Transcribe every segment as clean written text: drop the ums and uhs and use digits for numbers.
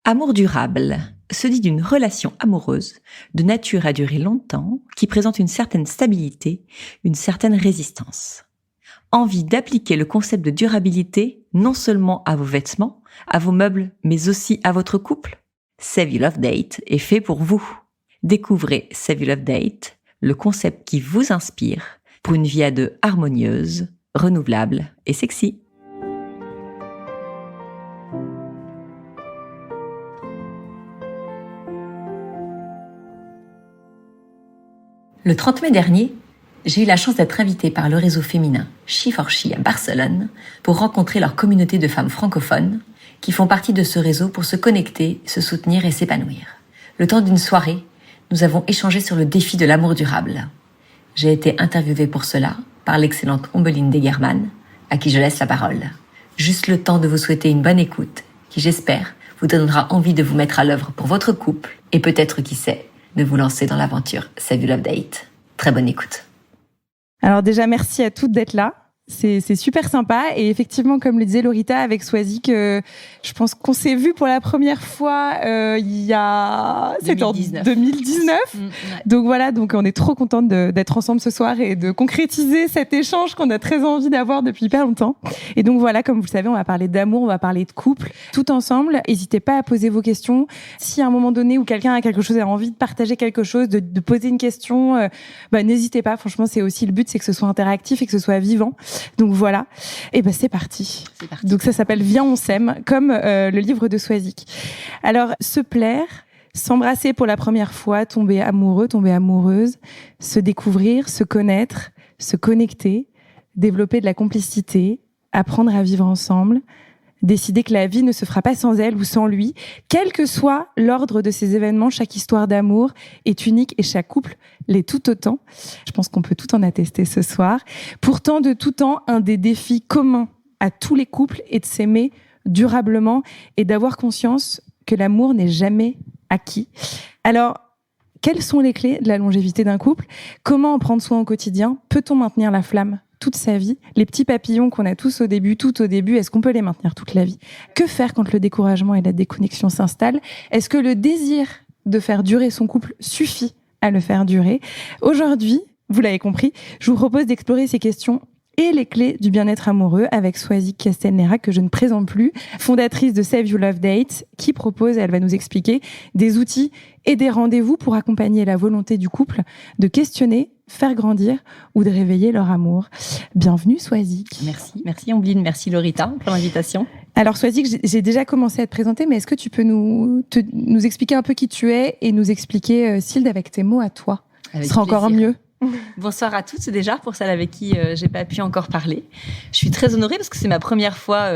Amour durable se dit d'une relation amoureuse de nature à durer longtemps, qui présente une certaine stabilité, une certaine résistance. Envie d'appliquer le concept de durabilité non seulement à vos vêtements, à vos meubles, mais aussi à votre couple? Save Your Love Date est fait pour vous. Découvrez Save Your Love Date, le concept qui vous inspire pour une vie à deux harmonieuse, renouvelable et sexy. Le 30 mai dernier, j'ai eu la chance d'être invitée par le réseau féminin She4She à Barcelone pour rencontrer leur communauté de femmes francophones qui font partie de ce réseau pour se connecter, se soutenir et s'épanouir. Le temps d'une soirée, nous avons échangé sur le défi de l'amour durable. J'ai été interviewée pour cela par l'excellente Ombeline Degerman, à qui je laisse la parole. Juste le temps de vous souhaiter une bonne écoute, qui j'espère vous donnera envie de vous mettre à l'œuvre pour votre couple et peut-être, qui sait, de vous lancer dans l'aventure Save Your Love Date. Très bonne écoute. Alors déjà, merci à toutes d'être là. C'est super sympa. Et effectivement, comme le disait Lorita avec Swazik, je pense qu'on s'est vu pour la première fois il y a... 2019. C'était en 2019. Donc voilà, donc on est trop contente d'être ensemble ce soir et de concrétiser cet échange qu'on a très envie d'avoir depuis hyper longtemps. Et donc voilà, comme vous le savez, on va parler d'amour, on va parler de couple, tout ensemble. N'hésitez pas à poser vos questions. Si à un moment donné où quelqu'un a quelque chose, a envie de partager quelque chose, de poser une question, n'hésitez pas. Franchement, c'est aussi le but, c'est que ce soit interactif et que ce soit vivant. Donc voilà, et c'est parti. Donc ça s'appelle Viens on s'aime, comme le livre de Swazik. Alors, se plaire, s'embrasser pour la première fois, tomber amoureux, tomber amoureuse, se découvrir, se connaître, se connecter, développer de la complicité, apprendre à vivre ensemble, décider que la vie ne se fera pas sans elle ou sans lui, quel que soit l'ordre de ces événements, chaque histoire d'amour est unique et chaque couple l'est tout autant. Je pense qu'on peut tout en attester ce soir. Pourtant, de tout temps, un des défis communs à tous les couples est de s'aimer durablement et d'avoir conscience que l'amour n'est jamais acquis. Alors, quelles sont les clés de la longévité d'un couple? Comment en prendre soin au quotidien? Peut-on maintenir la flamme toute sa vie? Les petits papillons qu'on a tous tout au début, est-ce qu'on peut les maintenir toute la vie? Que faire quand le découragement et la déconnexion s'installent? Est-ce que le désir de faire durer son couple suffit à le faire durer? Aujourd'hui, vous l'avez compris, je vous propose d'explorer ces questions et les clés du bien-être amoureux avec Swazik Castelnerac, que je ne présente plus, fondatrice de Save Your Love Date, qui propose, elle va nous expliquer, des outils et des rendez-vous pour accompagner la volonté du couple de questionner, faire grandir ou de réveiller leur amour. Bienvenue Swazik. Merci Ombeline, merci Lorita pour l'invitation. Alors Swazik, j'ai déjà commencé à te présenter, mais est-ce que tu peux nous expliquer un peu qui tu es et nous expliquer Sild avec tes mots à toi? Ce sera encore mieux. Bonsoir à toutes déjà, pour celles avec qui j'ai pas pu encore parler. Je suis très honorée parce que c'est ma première fois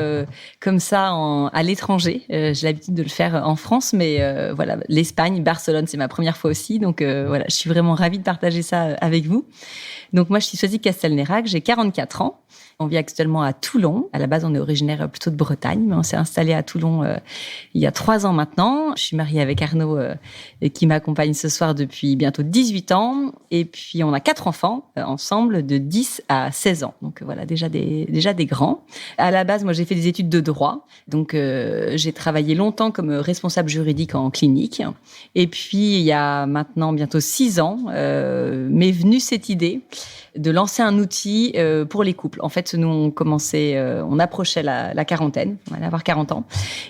comme ça à l'étranger. J'ai l'habitude de le faire en France, mais voilà, l'Espagne, Barcelone, c'est ma première fois aussi. Donc voilà, je suis vraiment ravie de partager ça avec vous. Donc moi, je suis Swazik Castelnerac, j'ai 44 ans. On vit actuellement à Toulon. À la base, on est originaire plutôt de Bretagne, mais on s'est installé à Toulon il y a 3 ans maintenant. Je suis mariée avec Arnaud, qui m'accompagne ce soir depuis bientôt 18 ans. Et puis, on a 4 enfants ensemble de 10 à 16 ans. Donc voilà, déjà des grands. À la base, moi, j'ai fait des études de droit. Donc, j'ai travaillé longtemps comme responsable juridique en clinique. Et puis, il y a maintenant bientôt 6 ans, m'est venue cette idée de lancer un outil pour les couples. En fait, nous, on approchait la quarantaine, on allait avoir 40 ans.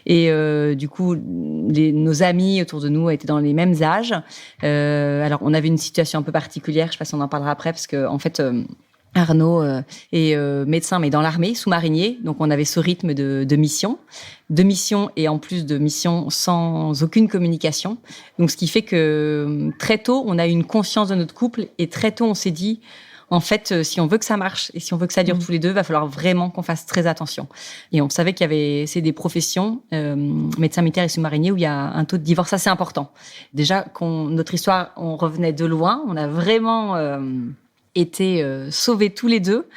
Et du coup, nos amis autour de nous étaient dans les mêmes âges. Alors, on avait une situation un peu particulière, je ne sais pas si on en parlera après, parce que en fait... Arnaud est médecin, mais dans l'armée, sous-marinier. Donc, on avait ce rythme de mission et en plus de mission sans aucune communication. Donc, ce qui fait que très tôt, on a eu une conscience de notre couple et très tôt, on s'est dit, en fait, si on veut que ça marche et si on veut que ça dure tous les deux, va falloir vraiment qu'on fasse très attention. Et on savait c'est des professions, médecin militaire et sous-marinier, où il y a un taux de divorce assez important. Déjà, notre histoire, on revenait de loin, on a vraiment été sauvés tous les deux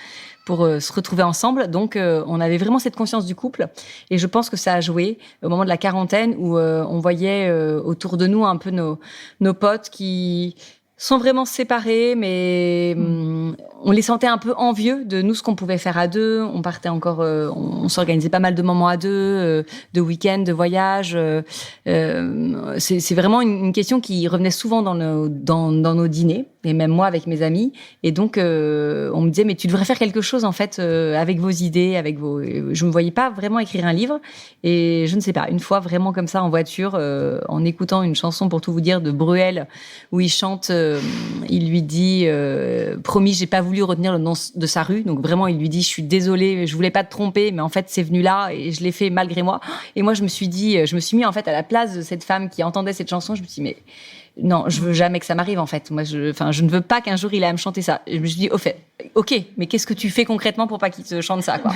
pour se retrouver ensemble. Donc, on avait vraiment cette conscience du couple. Et je pense que ça a joué au moment de la quarantaine où on voyait autour de nous un peu nos potes qui sans vraiment se séparer, mais on les sentait un peu envieux de nous, ce qu'on pouvait faire à deux. On partait encore, on s'organisait pas mal de moments à deux, de week-ends, de voyages. C'est vraiment une question qui revenait souvent dans nos dîners, et même moi avec mes amis. Et donc, on me disait, mais tu devrais faire quelque chose en fait avec vos idées, avec vos. Je me voyais pas vraiment écrire un livre. Et je ne sais pas, une fois vraiment comme ça en voiture, en écoutant une chanson, pour tout vous dire, de Bruel, où il chante, il lui dit, promis, j'ai pas voulu retenir le nom de sa rue. Donc vraiment, il lui dit, je suis désolée, je voulais pas te tromper, mais en fait, c'est venu là et je l'ai fait malgré moi. Et moi, je me suis mis en fait à la place de cette femme qui entendait cette chanson. Je me suis dit, mais non, je veux jamais que ça m'arrive en fait. Moi, je ne veux pas qu'un jour il ait à me chanter ça. Et je me suis dit, ok, mais qu'est-ce que tu fais concrètement pour pas qu'il te chante ça, quoi.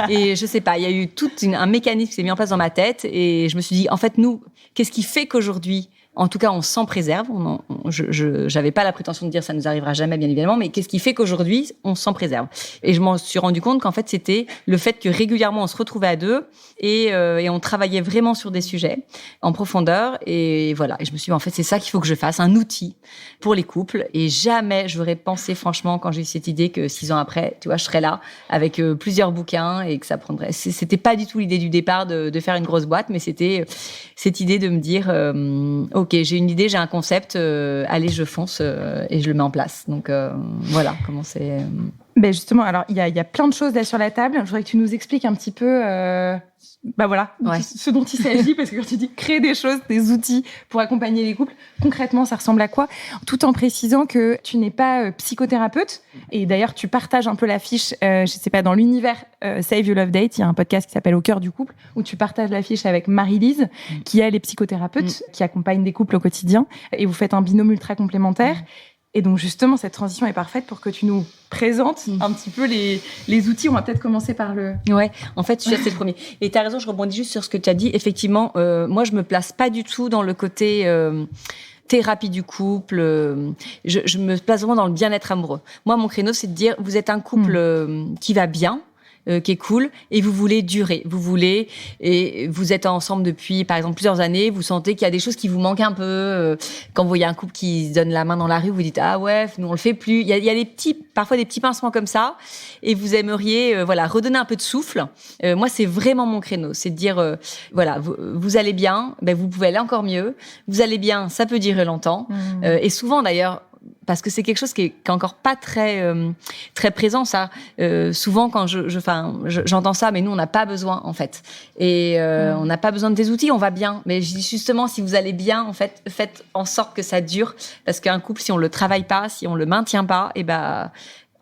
Et je sais pas, il y a eu tout un mécanisme qui s'est mis en place dans ma tête et je me suis dit, en fait, nous, qu'est-ce qui fait qu'aujourd'hui, en tout cas, on s'en préserve. J'avais pas la prétention de dire ça nous arrivera jamais, bien évidemment, mais qu'est-ce qui fait qu'aujourd'hui, on s'en préserve? Et je m'en suis rendu compte qu'en fait, c'était le fait que régulièrement, on se retrouvait à deux et on travaillait vraiment sur des sujets en profondeur. Et voilà. Et je me suis dit, en fait, c'est ça qu'il faut que je fasse, un outil pour les couples. Et jamais j'aurais pensé, franchement, quand j'ai eu cette idée, que 6 ans après, tu vois, je serais là avec plusieurs bouquins et que ça prendrait. C'était pas du tout l'idée du départ de faire une grosse boîte, mais c'était cette idée de me dire, ok, j'ai une idée, j'ai un concept, allez, je fonce et je le mets en place. Donc voilà comment c'est. Ben justement, alors il y a plein de choses là sur la table. Je voudrais que tu nous expliques un petit peu, ce dont il s'agit, parce que quand tu dis créer des choses, des outils pour accompagner les couples, concrètement, ça ressemble à quoi? Tout en précisant que tu n'es pas psychothérapeute. Et d'ailleurs, tu partages un peu l'affiche, je sais pas, dans l'univers Save Your Love Date, il y a un podcast qui s'appelle Au cœur du couple, où tu partages l'affiche avec Marie-Lise, qui elle est psychothérapeute, qui accompagne des couples au quotidien, et vous faites un binôme ultra complémentaire. Et donc, justement, cette transition est parfaite pour que tu nous présentes un petit peu les outils. On va peut-être commencer par le... Ouais, en fait, c'est le premier. Et tu as raison, je rebondis juste sur ce que tu as dit. Effectivement, moi, je me place pas du tout dans le côté... thérapie du couple, je me place vraiment dans le bien-être amoureux. Moi, mon créneau, c'est de dire, vous êtes un couple qui va bien, qui est cool, et vous voulez durer. Et vous êtes ensemble depuis, par exemple, plusieurs années, vous sentez qu'il y a des choses qui vous manquent un peu. Quand vous voyez un couple qui se donne la main dans la rue, vous dites, ah ouais, nous on le fait plus. Il y a parfois des petits pincements comme ça, et vous aimeriez, redonner un peu de souffle. Moi, c'est vraiment mon créneau. C'est de dire, vous allez bien, vous pouvez aller encore mieux. Vous allez bien, ça peut durer longtemps. Et souvent, d'ailleurs, parce que c'est quelque chose qui est encore pas très très présent, ça. Souvent quand j'entends ça, mais nous on n'a pas besoin en fait, et on n'a pas besoin de tes outils, on va bien. Mais je dis justement, si vous allez bien, en fait, faites en sorte que ça dure, parce qu'un couple, si on le travaille pas, si on le maintient pas,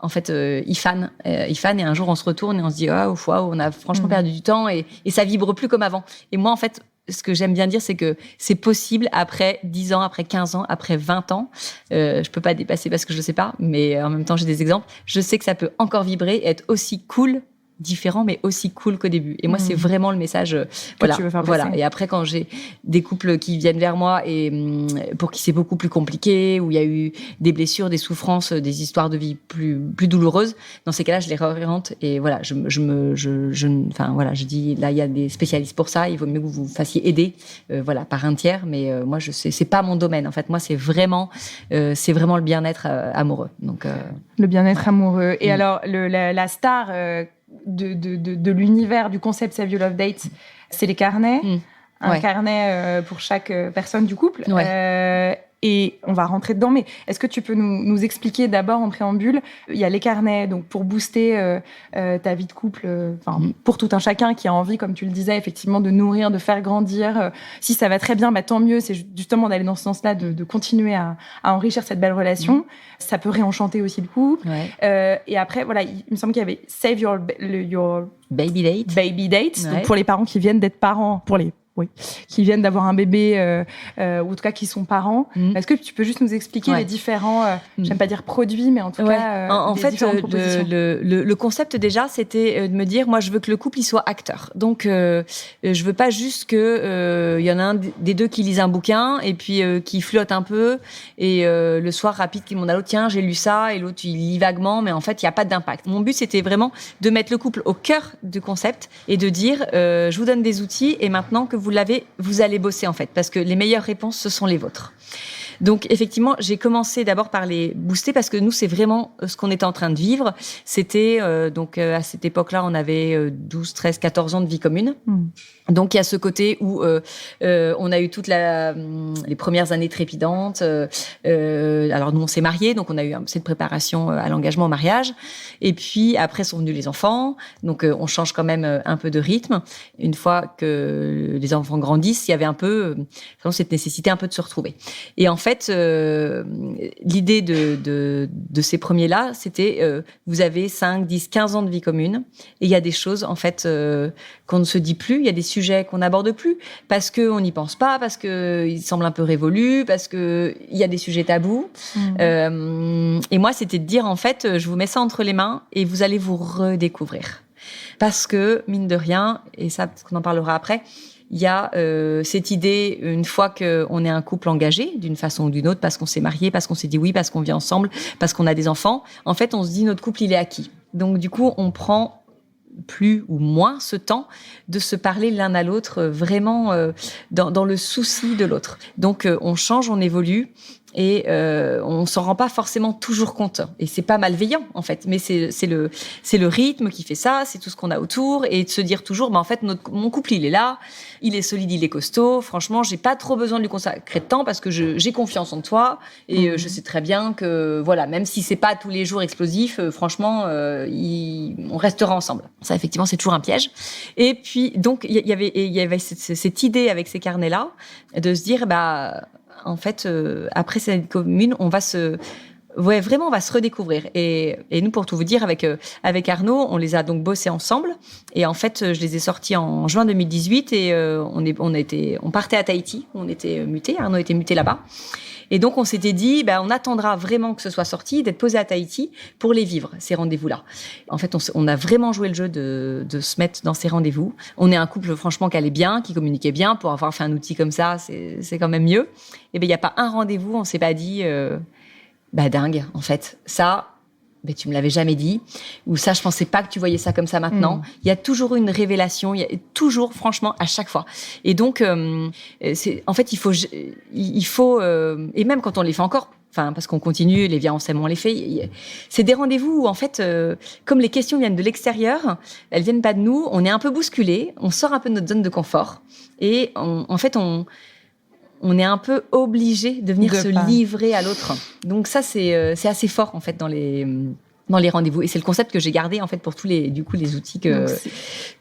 en fait, il fane, et un jour on se retourne et on se dit waouh, on a franchement perdu du temps, et ça vibre plus comme avant. Et moi, en fait, ce que j'aime bien dire, c'est que c'est possible après 10 ans, après 15 ans, après 20 ans. Je peux pas dépasser parce que je sais pas, mais en même temps, j'ai des exemples. Je sais que ça peut encore vibrer et être aussi cool, différent, mais aussi cool qu'au début. Et moi, c'est vraiment le message. Tu veux faire passer. Et après, quand j'ai des couples qui viennent vers moi et pour qui c'est beaucoup plus compliqué, où il y a eu des blessures, des souffrances, des histoires de vie plus douloureuses, dans ces cas-là, je les réoriente. Et voilà, je dis, là, il y a des spécialistes pour ça. Il vaut mieux que vous vous fassiez aider, par un tiers. Mais moi, je sais, c'est pas mon domaine. En fait, moi, c'est vraiment le bien-être amoureux. Donc, le bien-être amoureux. Et alors, la star de l'univers du concept Save Your Love Date, c'est les carnets. Un carnet pour chaque personne du couple. Et on va rentrer dedans, mais est-ce que tu peux nous expliquer d'abord en préambule? Il y a les carnets, donc pour booster ta vie de couple, pour tout un chacun qui a envie, comme tu le disais, effectivement, de nourrir, de faire grandir. Si ça va très bien, tant mieux. C'est justement d'aller dans ce sens-là, de continuer à enrichir cette belle relation. Ça peut réenchanter aussi le couple. Et après, il me semble qu'il y avait Save Your Baby Date. Donc pour les parents qui viennent d'être parents, qui viennent d'avoir un bébé, ou en tout cas qui sont parents. Est-ce que tu peux juste nous expliquer les différents, j'aime pas dire produits, mais en tout cas, en fait, le concept déjà, c'était de me dire, moi, je veux que le couple il soit acteur. Donc, je veux pas juste que y en a un des deux qui lise un bouquin et puis qui flotte un peu et le soir rapide qui demande à l'autre, tiens, j'ai lu ça, et l'autre il lit vaguement, mais en fait, il y a pas d'impact. Mon but, c'était vraiment de mettre le couple au cœur du concept et de dire, je vous donne des outils et maintenant que vous l'avez, vous allez bosser en fait, parce que les meilleures réponses, ce sont les vôtres. Donc effectivement, j'ai commencé d'abord par les booster parce que nous, c'est vraiment ce qu'on était en train de vivre. C'était donc à cette époque-là, on avait 12, 13, 14 ans de vie commune. Donc il y a ce côté où on a eu les premières années trépidantes. Alors nous, on s'est mariés, donc on a eu cette préparation à l'engagement au mariage. Et puis après sont venus les enfants. Donc on change quand même un peu de rythme. Une fois que les enfants grandissent, il y avait un peu vraiment cette nécessité un peu de se retrouver. Et en fait, l'idée de ces premiers-là, c'était vous avez 5, 10, 15 ans de vie commune et il y a des choses en fait qu'on ne se dit plus, il y a des sujets qu'on n'aborde plus parce qu'on n'y pense pas, parce qu'ils semblent un peu révolus, parce qu'il y a des sujets tabous. Et moi, c'était de dire en fait, je vous mets ça entre les mains et vous allez vous redécouvrir. Parce que, mine de rien, et ça, parce qu'on en parlera après, il y a cette idée, une fois qu'on est un couple engagé, d'une façon ou d'une autre, parce qu'on s'est marié, parce qu'on s'est dit oui, parce qu'on vit ensemble, parce qu'on a des enfants, en fait, on se dit notre couple, il est acquis. Donc, du coup, on prend plus ou moins ce temps de se parler l'un à l'autre, vraiment dans le souci de l'autre. Donc, on change, on évolue. Et on s'en rend pas forcément toujours compte. Et c'est pas malveillant en fait, mais c'est le rythme qui fait ça, c'est tout ce qu'on a autour, et de se dire toujours, en fait mon couple il est là, il est solide, il est costaud. Franchement, j'ai pas trop besoin de lui consacrer de temps parce que j'ai confiance en toi et je sais très bien que voilà, même si c'est pas tous les jours explosif, franchement, on restera ensemble. Ça effectivement c'est toujours un piège. Et puis donc il y avait cette idée avec ces carnets là de se dire en fait, après cette année commune, on va se redécouvrir. Et nous, pour tout vous dire, avec Arnaud, on les a donc bossés ensemble. Et en fait, je les ai sortis en juin 2018 et on partait à Tahiti. On était mutés. Arnaud était muté là-bas. Et donc, on s'était dit, on attendra vraiment que ce soit sorti, d'être posé à Tahiti pour les vivre, ces rendez-vous-là. En fait, on a vraiment joué le jeu de se mettre dans ces rendez-vous. On est un couple, franchement, qui allait bien, qui communiquait bien. Pour avoir fait un outil comme ça, c'est quand même mieux. Et il n'y a pas un rendez-vous, on s'est pas dit, dingue, en fait. Ça, tu me l'avais jamais dit. Ou ça, je pensais pas que tu voyais ça comme ça maintenant. Il y a toujours une révélation. Il y a toujours, franchement, à chaque fois. Et donc, en fait, il faut, et même quand on les fait encore, parce qu'on continue, les viens on s'aime, on les fait. C'est des rendez-vous où, en fait, comme les questions viennent de l'extérieur, elles viennent pas de nous. On est un peu bousculé. On sort un peu de notre zone de confort. Et en fait, on est un peu obligé de venir se livrer à l'autre. Donc ça, c'est assez fort, en fait, dans les rendez-vous. Et c'est le concept que j'ai gardé, en fait, pour tous les outils que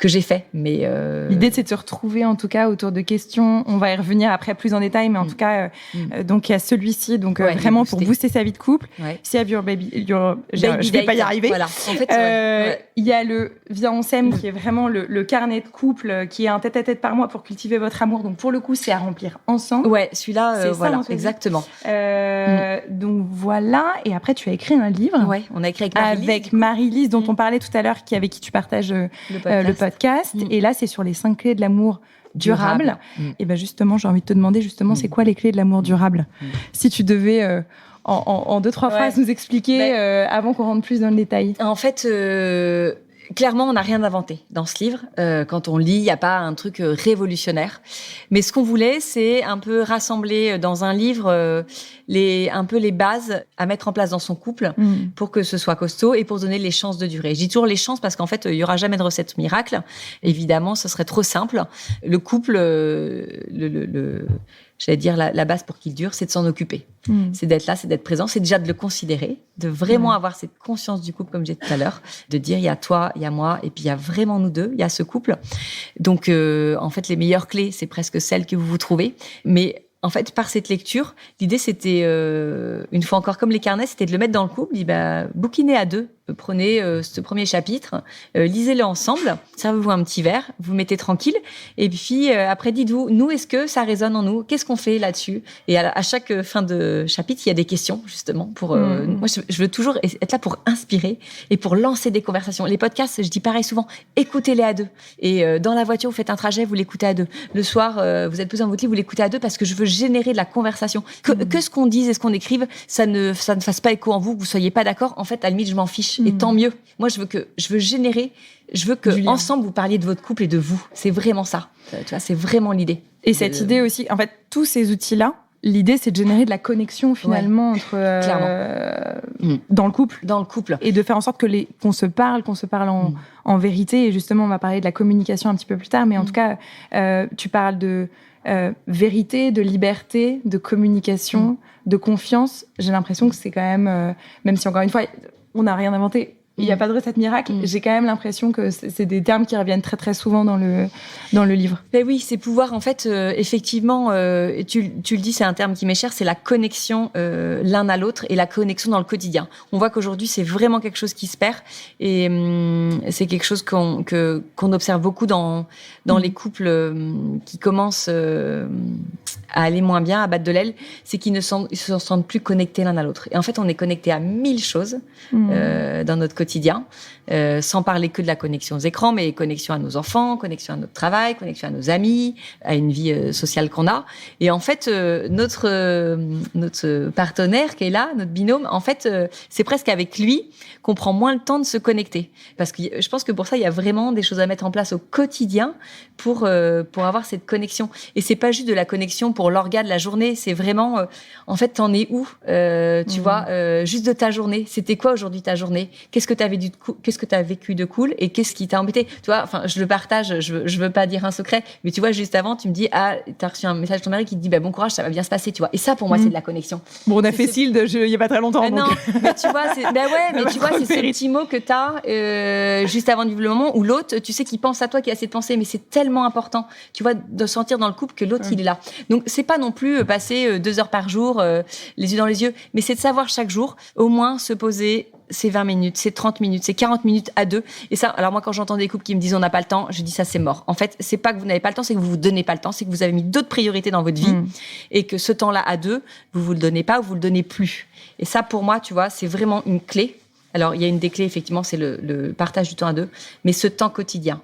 j'ai faits. Mais l'idée, c'est de se retrouver, en tout cas, autour de questions. On va y revenir après plus en détail, mais en tout cas, donc, il y a celui-ci, donc, vraiment pour booster sa vie de couple. Save your baby, je vais pas y arriver. Voilà. En fait, il y a le Viens on s'aime, qui est vraiment le carnet de couple, qui est un tête-à-tête par mois pour cultiver votre amour. Donc, pour le coup, c'est à remplir ensemble. Ouais, celui-là, voilà, exactement. Donc, voilà. Et après, tu as écrit un livre. Ouais, on a écrit avec Marie-Lise, dont on parlait tout à l'heure, avec qui tu partages le podcast. Et là, c'est sur les 5 clés de l'amour durable. Et justement, j'ai envie de te demander, c'est quoi les clés de l'amour durable ? Si tu devais, en 2-3 phrases, nous expliquer avant qu'on rentre plus dans le détail. En fait, clairement, on n'a rien inventé dans ce livre. Quand on lit, il n'y a pas un truc révolutionnaire. Mais ce qu'on voulait, c'est un peu rassembler dans un livre un peu les bases à mettre en place dans son couple pour que ce soit costaud et pour donner les chances de durer. Je dis toujours les chances parce qu'en fait, il n'y aura jamais de recette miracle. Évidemment, ce serait trop simple. Le couple, j'allais dire la base pour qu'il dure, c'est de s'en occuper. C'est d'être là, c'est d'être présent, c'est déjà de le considérer, de vraiment avoir cette conscience du couple, comme j'ai dit tout à l'heure, de dire il y a toi, il y a moi, et puis il y a vraiment nous deux, il y a ce couple. Donc, en fait, les meilleures clés, c'est presque celles que vous trouvez. Mais en fait, par cette lecture, l'idée, c'était, une fois encore, comme les carnets, c'était de le mettre dans le couple, bouquinez à deux. Prenez ce premier chapitre, lisez-le ensemble, servez-vous un petit verre, vous mettez tranquille, et puis après dites-vous, nous, est-ce que ça résonne en nous ? Qu'est-ce qu'on fait là-dessus ? Et à chaque fin de chapitre, il y a des questions, justement, pour... Moi, je veux toujours être là pour inspirer et pour lancer des conversations. Les podcasts, je dis pareil souvent, écoutez-les à deux. Et dans la voiture, vous faites un trajet, vous l'écoutez à deux. Le soir, vous êtes posé dans votre lit, vous l'écoutez à deux parce que je veux générer de la conversation. Que ce qu'on dise et ce qu'on écrive, ça ne fasse pas écho en vous, que vous soyez pas d'accord. En fait, à la limite, je m'en fiche. Et tant mieux. Moi, je veux que ensemble, vous parliez de votre couple et de vous. C'est vraiment ça. Tu vois, c'est vraiment l'idée. Et cette idée aussi, en fait, tous ces outils-là, l'idée, c'est de générer de la connexion finalement entre dans le couple, et de faire en sorte qu'on se parle en vérité. Et justement, on va parler de la communication un petit peu plus tard, mais en tout cas, tu parles de vérité, de liberté, de communication, de confiance. J'ai l'impression que c'est quand même, même si encore une fois, on n'a rien inventé. Il n'y a pas de recette miracle. J'ai quand même l'impression que c'est des termes qui reviennent très très souvent dans le livre. Ben oui, c'est pouvoir en fait effectivement. Tu le dis, c'est un terme qui m'est cher. C'est la connexion l'un à l'autre et la connexion dans le quotidien. On voit qu'aujourd'hui c'est vraiment quelque chose qui se perd et c'est quelque chose qu'on observe beaucoup dans les couples qui commencent à aller moins bien, à battre de l'aile. C'est qu'ils ne se sentent plus connectés l'un à l'autre. Et en fait, on est connectés à 1000 choses dans notre quotidien, sans parler que de la connexion aux écrans, mais connexion à nos enfants, connexion à notre travail, connexion à nos amis, à une vie sociale qu'on a. Et en fait, notre partenaire qui est là, notre binôme, en fait, c'est presque avec lui qu'on prend moins le temps de se connecter. Parce que je pense que pour ça, il y a vraiment des choses à mettre en place au quotidien pour avoir cette connexion. Et c'est pas juste de la connexion pour l'orga de la journée, c'est vraiment, en fait, t'en es où, tu vois, juste de ta journée. C'était quoi aujourd'hui ta journée? Qu'est-ce que t'as vécu de cool et qu'est-ce qui t'a embêté? Tu vois, enfin, je le partage, je veux pas dire un secret, mais tu vois, juste avant, tu me dis, t'as reçu un message de ton mari qui te dit, bon courage, ça va bien se passer, tu vois. Et ça, pour moi, c'est de la connexion. Bon, on a fait Sild il y a pas très longtemps. Non, mais tu vois, c'est ce petit mot que t'as, juste avant du moment où l'autre, tu sais qu'il pense à toi, qu'il a assez de pensée, mais c'est tellement important, tu vois, de sentir dans le couple que l'autre, il est là. Donc, c'est pas non plus passer 2 heures par jour, les yeux dans les yeux, mais c'est de savoir chaque jour, au moins, se poser c'est 20 minutes, c'est 30 minutes, c'est 40 minutes à deux. Et ça, alors moi, quand j'entends des couples qui me disent on n'a pas le temps, je dis ça, c'est mort. En fait, c'est pas que vous n'avez pas le temps, c'est que vous vous donnez pas le temps, c'est que vous avez mis d'autres priorités dans votre vie et que ce temps-là à deux, vous le donnez pas ou vous le donnez plus. Et ça, pour moi, tu vois, c'est vraiment une clé. Alors, il y a une des clés, effectivement, c'est le partage du temps à deux, mais ce temps quotidien.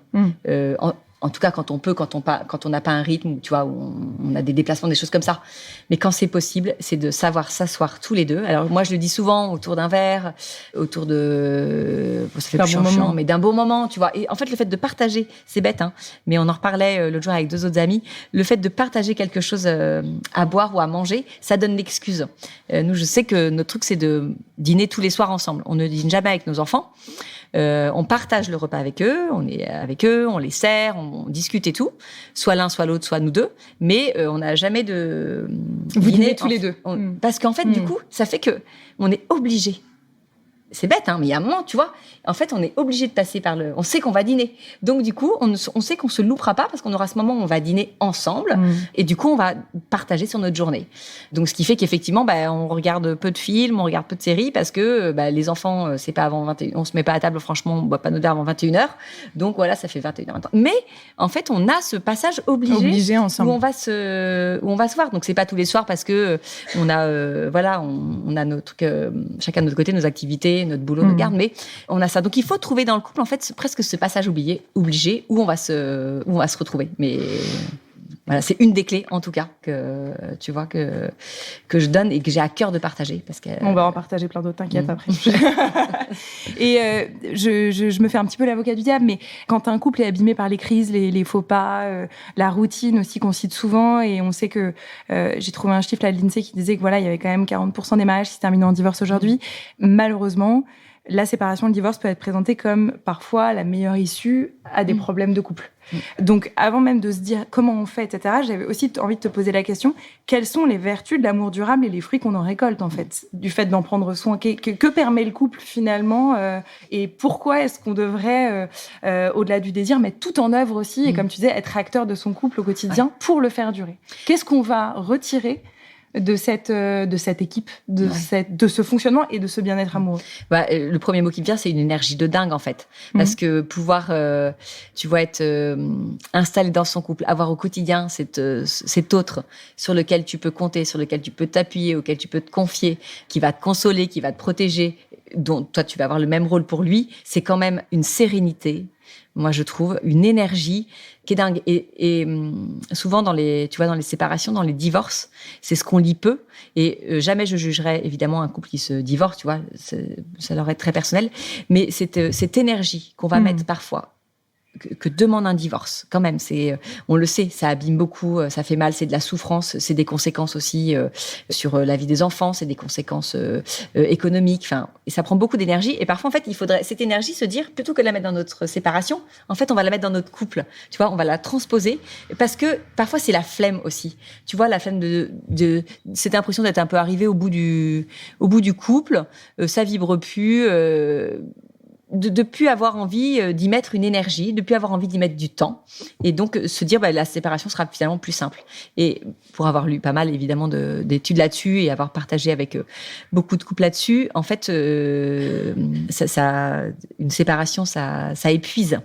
En tout cas, quand on peut, quand on n'a pas un rythme, tu vois, où on a des déplacements, des choses comme ça. Mais quand c'est possible, c'est de savoir s'asseoir tous les deux. Alors moi, je le dis souvent autour d'un verre, autour de, ça fait plus chiant, mais d'un beau moment, tu vois. Et en fait, le fait de partager, c'est bête, hein, mais on en reparlait l'autre jour avec 2 autres amis. Le fait de partager quelque chose à boire ou à manger, ça donne l'excuse. Nous, je sais que notre truc, c'est de dîner tous les soirs ensemble. On ne dîne jamais avec nos enfants. On partage le repas avec eux, on est avec eux, on les sert, on discute et tout, soit l'un, soit l'autre, soit nous deux, mais on n'a jamais de vous dînez tous les deux. Parce qu'en fait, du coup, ça fait que on est obligé. C'est bête, hein, mais il y a un moment, tu vois, en fait, on est obligé de passer par on sait qu'on va dîner. Donc, du coup, on sait qu'on se loupera pas parce qu'on aura ce moment où on va dîner ensemble. Et du coup, on va partager sur notre journée. Donc, ce qui fait qu'effectivement, on regarde peu de films, on regarde peu de séries parce que, les enfants, c'est pas avant 21h, on se met pas à table, franchement, on boit pas nos verres avant 21h. Donc, voilà, ça fait 21h. Mais, en fait, on a ce passage obligé ensemble. Où on va se voir. Donc, c'est pas tous les soirs parce que, on a notre, chacun de notre côté, nos activités, notre boulot, notre garde, mais on a ça. Donc il faut trouver dans le couple en fait presque ce passage obligé où on va se retrouver. Mais voilà, c'est une des clés en tout cas que tu vois que je donne et que j'ai à cœur de partager parce que on va en partager plein d'autres, t'inquiète après. Et je me fais un petit peu l'avocat du diable, mais quand un couple est abîmé par les crises, les faux pas, la routine aussi qu'on cite souvent, et on sait que j'ai trouvé un chiffre là de l'INSEE qui disait que voilà, il y avait quand même 40% des mariages qui se terminent en divorce aujourd'hui. Malheureusement, la séparation, le divorce peut être présenté comme parfois la meilleure issue à des problèmes de couple. Donc, avant même de se dire comment on fait, etc., j'avais aussi envie de te poser la question, quelles sont les vertus de l'amour durable et les fruits qu'on en récolte, en fait, du fait d'en prendre soin? Que permet le couple, finalement, et pourquoi est-ce qu'on devrait, au-delà du désir, mettre tout en œuvre aussi, et comme tu disais, être acteur de son couple au quotidien pour le faire durer? Qu'est-ce qu'on va retirer de cette équipe, de ce fonctionnement et de ce bien-être amoureux? Le premier mot qui me vient, c'est une énergie de dingue, en fait. Parce que pouvoir, tu vois, être installé dans son couple, avoir au quotidien cet autre sur lequel tu peux compter, sur lequel tu peux t'appuyer, auquel tu peux te confier, qui va te consoler, qui va te protéger, dont toi, tu vas avoir le même rôle pour lui, c'est quand même une sérénité. Moi, je trouve une énergie qui est dingue. Et souvent, dans les séparations, dans les divorces, c'est ce qu'on lit peu. Et jamais je jugerais, évidemment, un couple qui se divorce, tu vois, ça leur est très personnel. Mais cette énergie qu'on va mettre parfois, que demande un divorce. Quand même, on le sait, ça abîme beaucoup, ça fait mal, c'est de la souffrance, c'est des conséquences aussi sur la vie des enfants, c'est des conséquences économiques. Enfin, et ça prend beaucoup d'énergie. Et parfois, en fait, il faudrait cette énergie se dire, plutôt que de la mettre dans notre séparation, en fait, on va la mettre dans notre couple. Tu vois, on va la transposer parce que parfois c'est la flemme aussi. Tu vois, la flemme de cette impression d'être un peu arrivé au bout du couple, ça vibre plus. De plus avoir envie d'y mettre une énergie, de plus avoir envie d'y mettre du temps, et donc se dire la séparation sera finalement plus simple. Et pour avoir lu pas mal évidemment d'études là-dessus et avoir partagé avec beaucoup de couples là-dessus, en fait, une séparation ça épuise.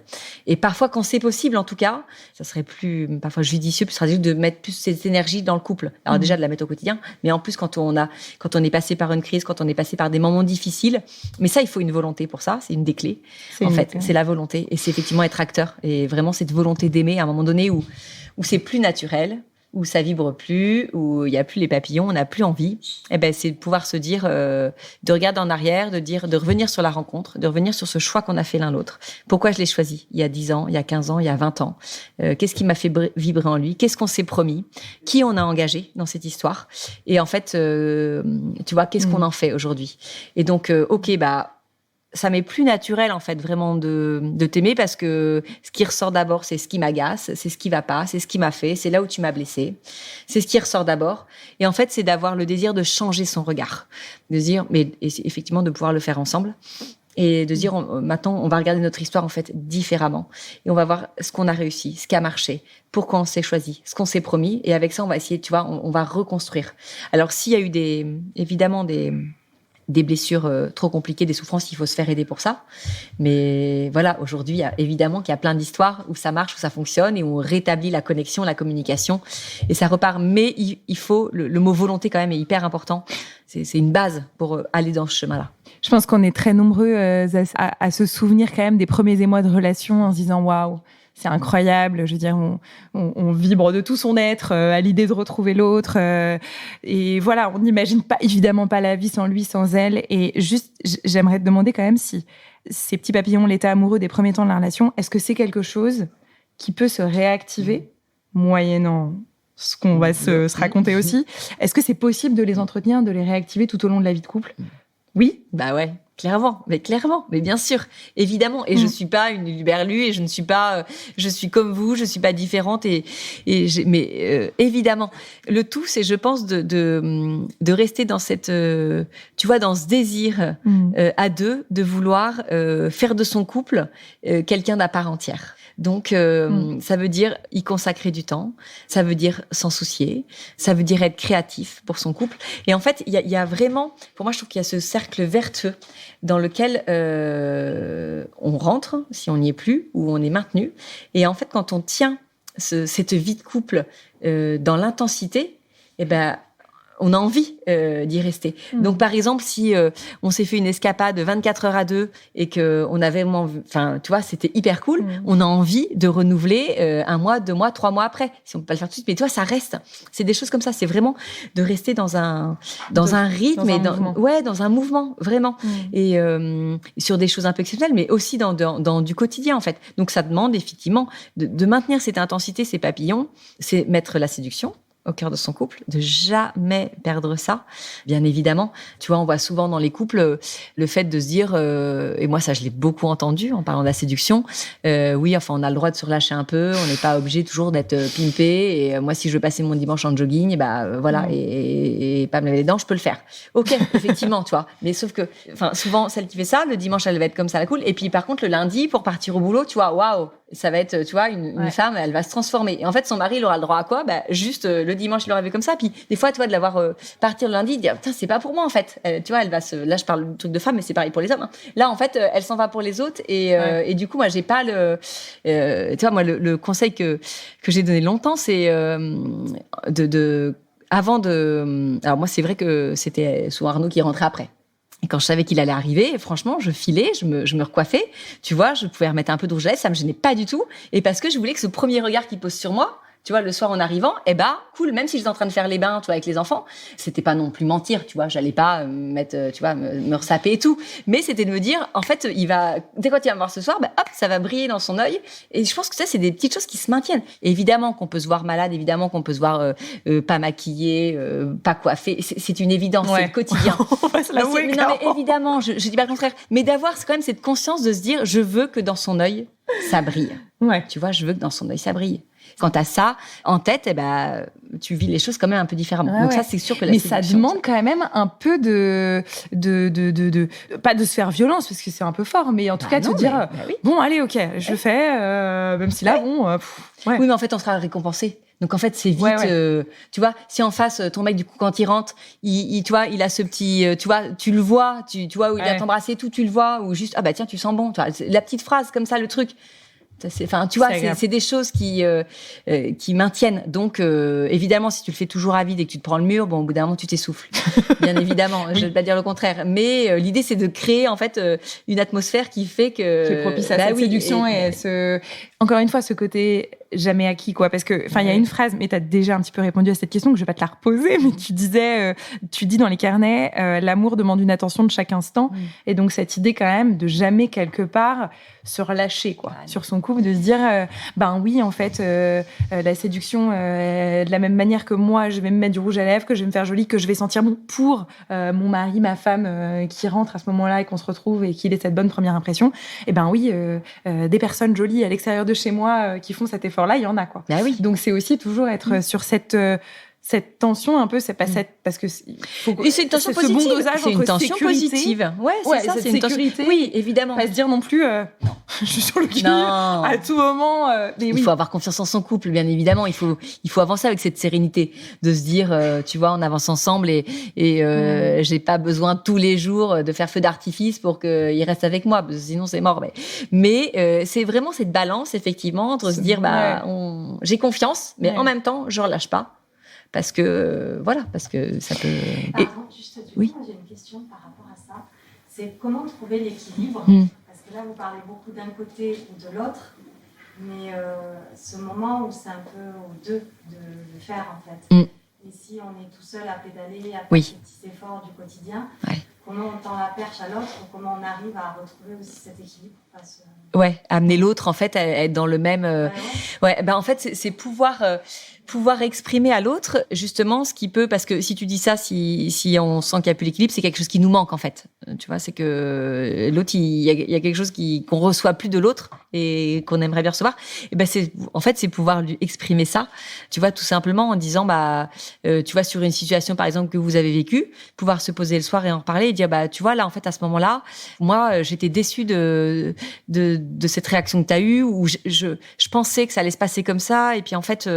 Et parfois, quand c'est possible, en tout cas, ça serait plus parfois judicieux, plus stratégique de mettre plus cette énergie dans le couple. Alors déjà de la mettre au quotidien, mais en plus quand on est passé par une crise, quand on est passé par des moments difficiles, mais ça il faut une volonté pour ça, c'est une des clés. En fait, c'est la volonté. Et c'est effectivement être acteur. Et vraiment, cette volonté d'aimer à un moment donné où c'est plus naturel, où ça vibre plus, où il n'y a plus les papillons, on n'a plus envie. Eh ben, c'est de pouvoir se dire, de regarder en arrière, de revenir sur la rencontre, de revenir sur ce choix qu'on a fait l'un l'autre. Pourquoi je l'ai choisi? Il y a 10 ans, il y a 15 ans, il y a 20 ans. Qu'est-ce qui m'a fait vibrer en lui? Qu'est-ce qu'on s'est promis? Qui on a engagé dans cette histoire? Et en fait, tu vois, qu'est-ce qu'on en fait aujourd'hui? Et donc, ça m'est plus naturel, en fait, vraiment de t'aimer parce que ce qui ressort d'abord, c'est ce qui m'agace, c'est ce qui va pas, c'est ce qui m'a fait, c'est là où tu m'as blessé. C'est ce qui ressort d'abord. Et en fait, c'est d'avoir le désir de changer son regard. De dire, et effectivement, de pouvoir le faire ensemble. Et de dire, maintenant, on va regarder notre histoire, en fait, différemment. Et on va voir ce qu'on a réussi, ce qui a marché, pourquoi on s'est choisi, ce qu'on s'est promis. Et avec ça, on va essayer, tu vois, on va reconstruire. Alors, s'il y a eu évidemment des blessures trop compliquées, des souffrances, il faut se faire aider pour ça. Mais voilà, aujourd'hui, évidemment qu'il y a plein d'histoires où ça marche, où ça fonctionne et où on rétablit la connexion, la communication et ça repart. Mais il faut, le mot volonté quand même est hyper important. C'est une base pour aller dans ce chemin-là. Je pense qu'on est très nombreux à se souvenir quand même des premiers émois de relation en se disant waouh, c'est incroyable. Je veux dire, on vibre de tout son être à l'idée de retrouver l'autre. Et voilà, on n'imagine pas, évidemment pas la vie sans lui, sans elle. Et juste, j'aimerais te demander quand même si ces petits papillons, l'état amoureux des premiers temps de la relation, est-ce que c'est quelque chose qui peut se réactiver moyennant ce qu'on va se raconter aussi? Est-ce que c'est possible de les entretenir, de les réactiver tout au long de la vie de couple? Oui? Bah ouais. Clairement, mais bien sûr, évidemment. Et je suis pas une luberlue et je ne suis pas, je suis comme vous, je suis pas différente mais évidemment, le tout, c'est, je pense, de rester dans cette, tu vois, dans ce désir à deux, de vouloir faire de son couple quelqu'un d'à part entière. Donc, ça veut dire y consacrer du temps, ça veut dire s'en soucier, ça veut dire être créatif pour son couple. Et en fait, il y a vraiment, pour moi, je trouve qu'il y a ce cercle vertueux dans lequel on rentre, si on n'y est plus, ou on est maintenu. Et en fait, quand on tient cette vie de couple dans l'intensité, eh ben, on a envie d'y rester. Donc, par exemple, si on s'est fait une escapade de 24 heures à deux et que on avait, enfin, tu vois, c'était hyper cool, on a envie de renouveler 1 mois, 2 mois, 3 mois après. Si on peut pas le faire tout de suite, mais tu vois, ça reste. C'est des choses comme ça. C'est vraiment de rester dans un rythme et dans un mouvement, vraiment. Et sur des choses un peu exceptionnelles, mais aussi dans du quotidien, en fait. Donc, ça demande effectivement de maintenir cette intensité, ces papillons, c'est mettre la séduction au cœur de son couple, de jamais perdre ça. Bien évidemment, tu vois, on voit souvent dans les couples le fait de se dire, et moi ça je l'ai beaucoup entendu en parlant de la séduction, oui, enfin on a le droit de se relâcher un peu, on n'est pas obligé toujours d'être pimpé, et moi si je veux passer mon dimanche en jogging, voilà, et pas me laver les dents, je peux le faire. Ok, effectivement, tu vois, mais sauf que, enfin souvent celle qui fait ça, le dimanche elle va être comme ça, la cool, et puis par contre le lundi pour partir au boulot, tu vois, waouh, ça va être, tu vois, une femme, elle va se transformer. Et en fait, son mari, il aura le droit à quoi? Juste le dimanche, il l'aurait vu comme ça. Puis des fois, tu vois, de l'avoir partir le lundi, de dire, putain, c'est pas pour moi en fait. Tu vois, elle va là, je parle du truc de femme, mais c'est pareil pour les hommes. Hein. Là, en fait, elle s'en va pour les autres. Et du coup, moi, j'ai pas tu vois, moi, le conseil que j'ai donné longtemps, c'est avant de. Alors moi, c'est vrai que c'était souvent Arnaud qui rentrait après. Et quand je savais qu'il allait arriver, franchement, je filais, je me recoiffais. Tu vois, je pouvais remettre un peu de rouge à lèvres, ça me gênait pas du tout. Et parce que je voulais que ce premier regard qu'il pose sur moi, tu vois, le soir en arrivant, cool, même si j'étais en train de faire les bains, tu vois, avec les enfants, c'était pas non plus mentir, tu vois, j'allais pas mettre, tu vois, me ressaper et tout, mais c'était de me dire, en fait, dès quand il va me voir ce soir, hop, ça va briller dans son œil, et je pense que ça, c'est des petites choses qui se maintiennent. Et évidemment qu'on peut se voir malade, évidemment qu'on peut se voir pas maquillée, pas coiffée, c'est une évidence, c'est le quotidien. On va se l'avouer, non, mais évidemment, je dis pas le contraire, mais d'avoir quand même cette conscience de se dire, je veux que dans son œil, ça brille. Ouais. Tu vois, je veux que dans son œil, ça brille. Quand t'as ça en tête, tu vis les choses quand même un peu différemment. Donc ça, c'est sûr que mais ça demande quand même un peu de pas de se faire violence parce que c'est un peu fort, mais en tout cas de te dire bon, allez, ok, je le fais, même si là, Oui, mais en fait, on sera récompensé. Donc en fait, c'est vite, tu vois, si en face ton mec du coup quand il rentre, tu vois, il a ce petit, tu vois, tu le vois, tu vois où il a t'embrassé et tout, tu le vois, ou juste tiens, tu sens bon, tu vois, la petite phrase comme ça, le truc. Enfin, tu vois, c'est des choses qui maintiennent. Donc, évidemment, si tu le fais toujours à vide et que tu te prends le mur, bon, au bout d'un moment, tu t'essouffles. Bien évidemment, je vais pas dire le contraire. Mais l'idée, c'est de créer en fait une atmosphère qui fait que qui est propice à cette séduction et encore une fois, ce côté jamais acquis, quoi. Parce que, enfin, il y a une phrase, mais t'as déjà un petit peu répondu à cette question, que je vais pas te la reposer, mais tu dis dans les carnets, l'amour demande une attention de chaque instant. Et donc, cette idée, quand même, de jamais quelque part se relâcher, quoi, sur son couple, de se dire, oui, en fait, la séduction, de la même manière que moi, je vais me mettre du rouge à lèvres, que je vais me faire jolie, que je vais sentir bon pour mon mari, ma femme, qui rentre à ce moment-là et qu'on se retrouve et qu'il ait cette bonne première impression. Et des personnes jolies à l'extérieur de chez moi qui font cet effort-là, il y en a, quoi. Oui. Donc, c'est aussi toujours être sur cette tension un peu, c'est pas cette, parce que c'est une tension positive. Ce bon dosage c'est une tension sécurité, positive. Ouais, c'est ça, c'est une sécurité. Tension... Oui, évidemment. Pas se dire non plus, non, je suis sur le cul à tout moment. Mais il faut avoir confiance en son couple, bien évidemment. Il faut avancer avec cette sérénité, de se dire, tu vois, on avance ensemble et j'ai pas besoin tous les jours de faire feu d'artifice pour qu'il reste avec moi, parce que sinon c'est mort. Mais c'est vraiment cette balance, effectivement, entre se dire, j'ai confiance, mais en même temps, je relâche pas. Parce que ça peut. Juste j'ai une question par rapport à ça. C'est comment trouver l'équilibre Parce que là, vous parlez beaucoup d'un côté ou de l'autre, mais ce moment où c'est un peu aux deux de le faire, en fait. Et si on est tout seul à pédaler, à faire ces petits efforts du quotidien, comment on tend la perche à l'autre ou comment on arrive à retrouver aussi cet équilibre amener l'autre, en fait, à être dans le même. En fait, c'est pouvoir exprimer à l'autre justement ce qui peut, parce que si tu dis ça, si on sent qu'il n'y a plus l'équilibre, c'est quelque chose qui nous manque en fait. Tu vois, c'est que l'autre, il y a quelque chose qu'on reçoit plus de l'autre et qu'on aimerait bien recevoir. Et c'est pouvoir lui exprimer ça. Tu vois, tout simplement en disant tu vois, sur une situation par exemple que vous avez vécue, pouvoir se poser le soir et en reparler et dire tu vois là en fait à ce moment-là, moi j'étais déçue de cette réaction que tu as eue, ou je pensais que ça allait se passer comme ça, et puis en fait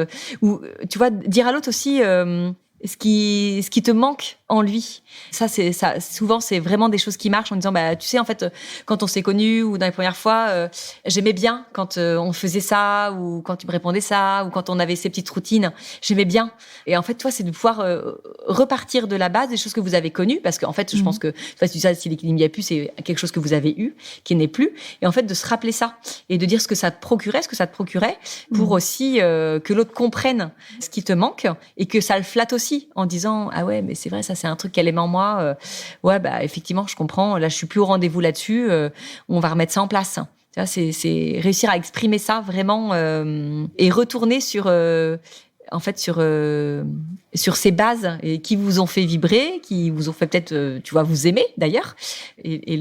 ou tu vois, dire à l'autre aussi ce qui te manque en lui. Ça, souvent, c'est vraiment des choses qui marchent en disant, tu sais, en fait, quand on s'est connus ou dans les premières fois, j'aimais bien quand on faisait ça, ou quand tu me répondais ça, ou quand on avait ces petites routines, j'aimais bien. Et en fait, toi, c'est de pouvoir repartir de la base des choses que vous avez connues, parce qu'en fait, je pense que, si l'équilibre n'y a plus, c'est quelque chose que vous avez eu, qui n'est plus. Et en fait, de se rappeler ça, et de dire ce que ça te procurait, pour aussi que l'autre comprenne ce qui te manque, et que ça le flatte aussi, en disant, ah ouais, mais c'est vrai, ça, c'est un truc qu'elle aime en moi. Effectivement, je comprends. Là, je suis plus au rendez-vous là-dessus. On va remettre ça en place. Tu vois, c'est réussir à exprimer ça vraiment et retourner sur ces bases et qui vous ont fait vibrer, qui vous ont fait peut-être, tu vois, vous aimer d'ailleurs, et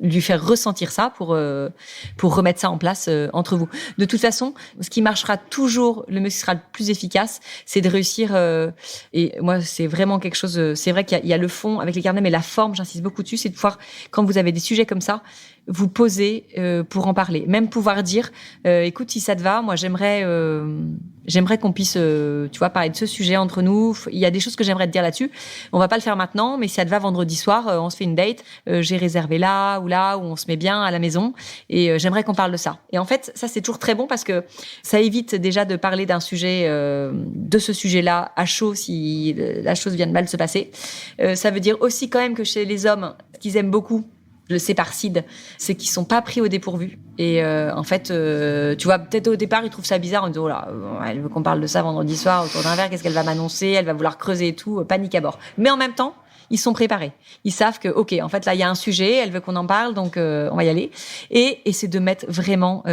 lui faire ressentir ça pour remettre ça en place entre vous. De toute façon, ce qui marchera toujours, le mieux, ce qui sera le plus efficace, c'est de réussir. Et moi, c'est vraiment quelque chose. C'est vrai qu'il y a le fond avec les carnets, mais la forme, j'insiste beaucoup dessus, c'est de pouvoir, quand vous avez des sujets comme ça, vous poser pour en parler, même pouvoir dire, écoute, si ça te va, moi j'aimerais qu'on puisse, tu vois, parler de ce sujet entre nous. Il y a des choses que j'aimerais te dire là-dessus. On va pas le faire maintenant, mais si ça te va, vendredi soir, on se fait une date. J'ai réservé là où on se met bien à la maison, et j'aimerais qu'on parle de ça. Et en fait, ça c'est toujours très bon parce que ça évite déjà de parler d'un sujet, de ce sujet-là à chaud si la chose vient de mal se passer. Ça veut dire aussi quand même que chez les hommes, ce qu'ils aiment beaucoup, je le sais par Sid, c'est qu'ils sont pas pris au dépourvu. Et en fait, tu vois, peut-être au départ, ils trouvent ça bizarre en disant, oh là, elle veut qu'on parle de ça vendredi soir autour d'un verre, qu'est-ce qu'elle va m'annoncer, elle va vouloir creuser et tout, panique à bord. Mais en même temps, ils sont préparés. Ils savent que, ok, en fait, là, il y a un sujet, elle veut qu'on en parle, donc on va y aller. Et c'est de mettre vraiment,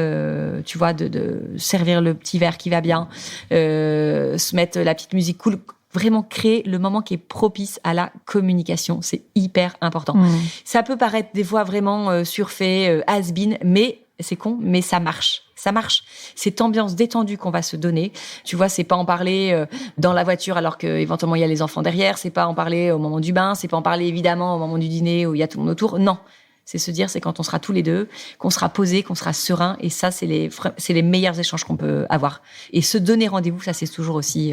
tu vois, de servir le petit verre qui va bien, se mettre la petite musique cool, vraiment créer le moment qui est propice à la communication. C'est hyper important. Ça peut paraître des fois vraiment surfait, has-been, mais c'est con, mais ça marche. Ça marche. Cette ambiance détendue qu'on va se donner, tu vois, c'est pas en parler dans la voiture alors qu'éventuellement il y a les enfants derrière, c'est pas en parler au moment du bain, c'est pas en parler évidemment au moment du dîner où il y a tout le monde autour. Non. C'est se dire, c'est quand on sera tous les deux, qu'on sera posé, qu'on sera serein. Et ça, c'est les meilleurs échanges qu'on peut avoir. Et se donner rendez-vous, ça, c'est toujours aussi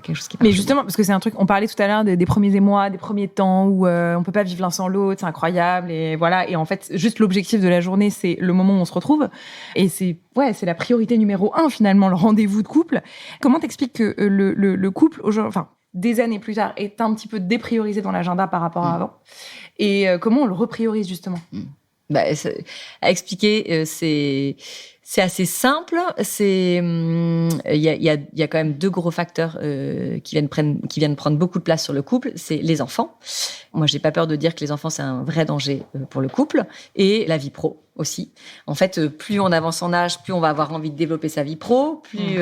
quelque chose qui marche. Mais justement, parce que c'est un truc, on parlait tout à l'heure des premiers émois, des premiers temps où on peut pas vivre l'un sans l'autre, c'est incroyable. Et voilà. Et en fait, juste l'objectif de la journée, c'est le moment où on se retrouve. Et c'est la priorité numéro 1, finalement, le rendez-vous de couple. Comment t'expliques que le couple, enfin, des années plus tard, est un petit peu dépriorisé dans l'agenda par rapport à avant? Et comment on le repriorise, justement? À expliquer, c'est assez simple. Il y a quand même 2 gros facteurs qui viennent prendre beaucoup de place sur le couple. C'est les enfants. Moi, j'ai pas peur de dire que les enfants, c'est un vrai danger pour le couple, et la vie pro aussi. En fait, plus on avance en âge, plus on va avoir envie de développer sa vie pro, plus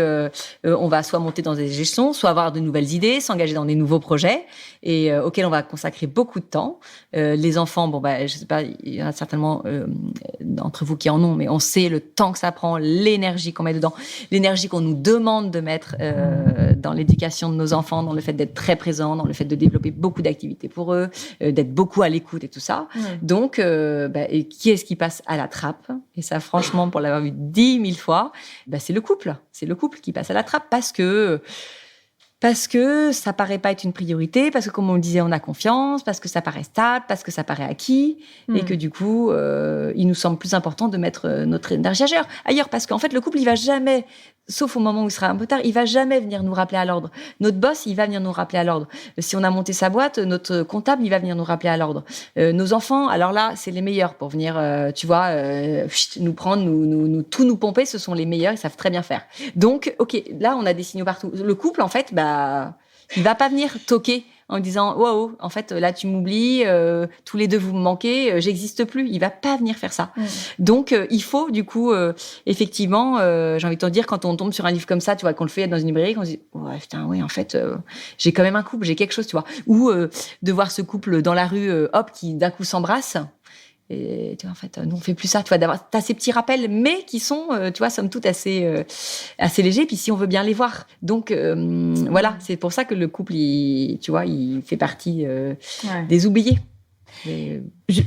on va soit monter dans des échelons, soit avoir de nouvelles idées, s'engager dans des nouveaux projets et auxquels on va consacrer beaucoup de temps. Les enfants, je sais pas, il y en a certainement d'entre vous qui en ont, mais on sait le temps que ça prend, l'énergie qu'on met dedans, l'énergie qu'on nous demande de mettre dans l'éducation de nos enfants, dans le fait d'être très présent, dans le fait de développer beaucoup d'activités pour eux, d'être beaucoup à l'écoute et tout ça. Donc, et qui est-ce qui passe à la trappe? Et ça, franchement, pour l'avoir vu 10 000 fois, c'est le couple. C'est le couple qui passe à la trappe parce que ça paraît pas être une priorité, parce que, comme on le disait, on a confiance, parce que ça paraît stable, parce que ça paraît acquis, et que du coup, il nous semble plus important de mettre notre énergie ailleurs, parce qu'en fait, le couple, il va jamais, sauf au moment où il sera un peu tard, il va jamais venir nous rappeler à l'ordre. Notre boss, il va venir nous rappeler à l'ordre. Si on a monté sa boîte, notre comptable, il va venir nous rappeler à l'ordre. Nos enfants, alors là, c'est les meilleurs pour venir, nous prendre, tout nous pomper, ce sont les meilleurs, ils savent très bien faire. Donc, ok, là, on a des signaux partout. Le couple, en fait, il va pas venir toquer en disant wow, en fait là tu m'oublies, tous les deux vous me manquez, j'existe plus. Il va pas venir faire ça. Donc il faut du coup effectivement, j'ai envie de te dire, quand on tombe sur un livre comme ça, tu vois, qu'on le fait dans une librairie, qu'on se dit ouais putain oui, en fait j'ai quand même un couple, j'ai quelque chose, tu vois, ou de voir ce couple dans la rue qui d'un coup s'embrasse. Et tu vois, en fait, nous on fait plus ça. Tu vois, t'as ces petits rappels, mais qui sont, tu vois, somme toute assez légers. Puis si on veut bien les voir, donc voilà, c'est pour ça que le couple, il fait partie des oubliés.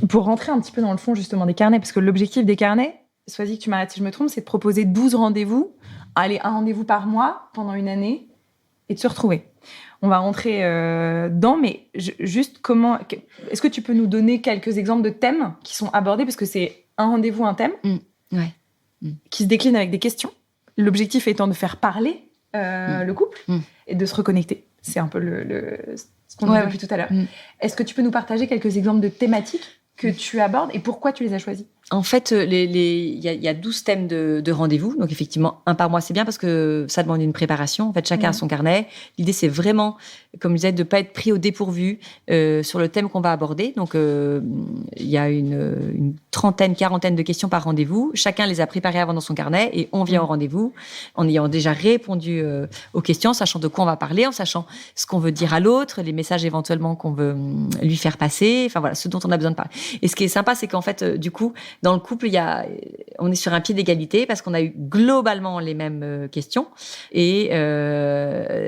Pour rentrer un petit peu dans le fond justement des carnets, parce que l'objectif des carnets, Swazik, tu m'arrêtes si je me trompe, c'est de proposer 12 rendez-vous, aller un rendez-vous par mois pendant une année, et de se retrouver. On va rentrer dedans, mais juste comment... Est-ce que tu peux nous donner quelques exemples de thèmes qui sont abordés? Parce que c'est un rendez-vous, un thème, qui se décline avec des questions. L'objectif étant de faire parler le couple et de se reconnecter. C'est un peu ce qu'on a vu depuis tout à l'heure. Est-ce que tu peux nous partager quelques exemples de thématiques que tu abordes et pourquoi tu les as choisis? En fait, il y a 12 thèmes de rendez-vous. Donc, effectivement, un par mois, c'est bien parce que ça demande une préparation. En fait, chacun a son carnet. L'idée, c'est vraiment, comme je disais, de ne pas être pris au dépourvu sur le thème qu'on va aborder. Donc, il y a une trentaine, quarantaine de questions par rendez-vous. Chacun les a préparées avant dans son carnet et on vient au rendez-vous en ayant déjà répondu aux questions, sachant de quoi on va parler, en sachant ce qu'on veut dire à l'autre, les messages éventuellement qu'on veut lui faire passer. Enfin, voilà, ce dont on a besoin de parler. Et ce qui est sympa, c'est qu'en fait, du coup, dans le couple, on est sur un pied d'égalité parce qu'on a eu globalement les mêmes questions. Et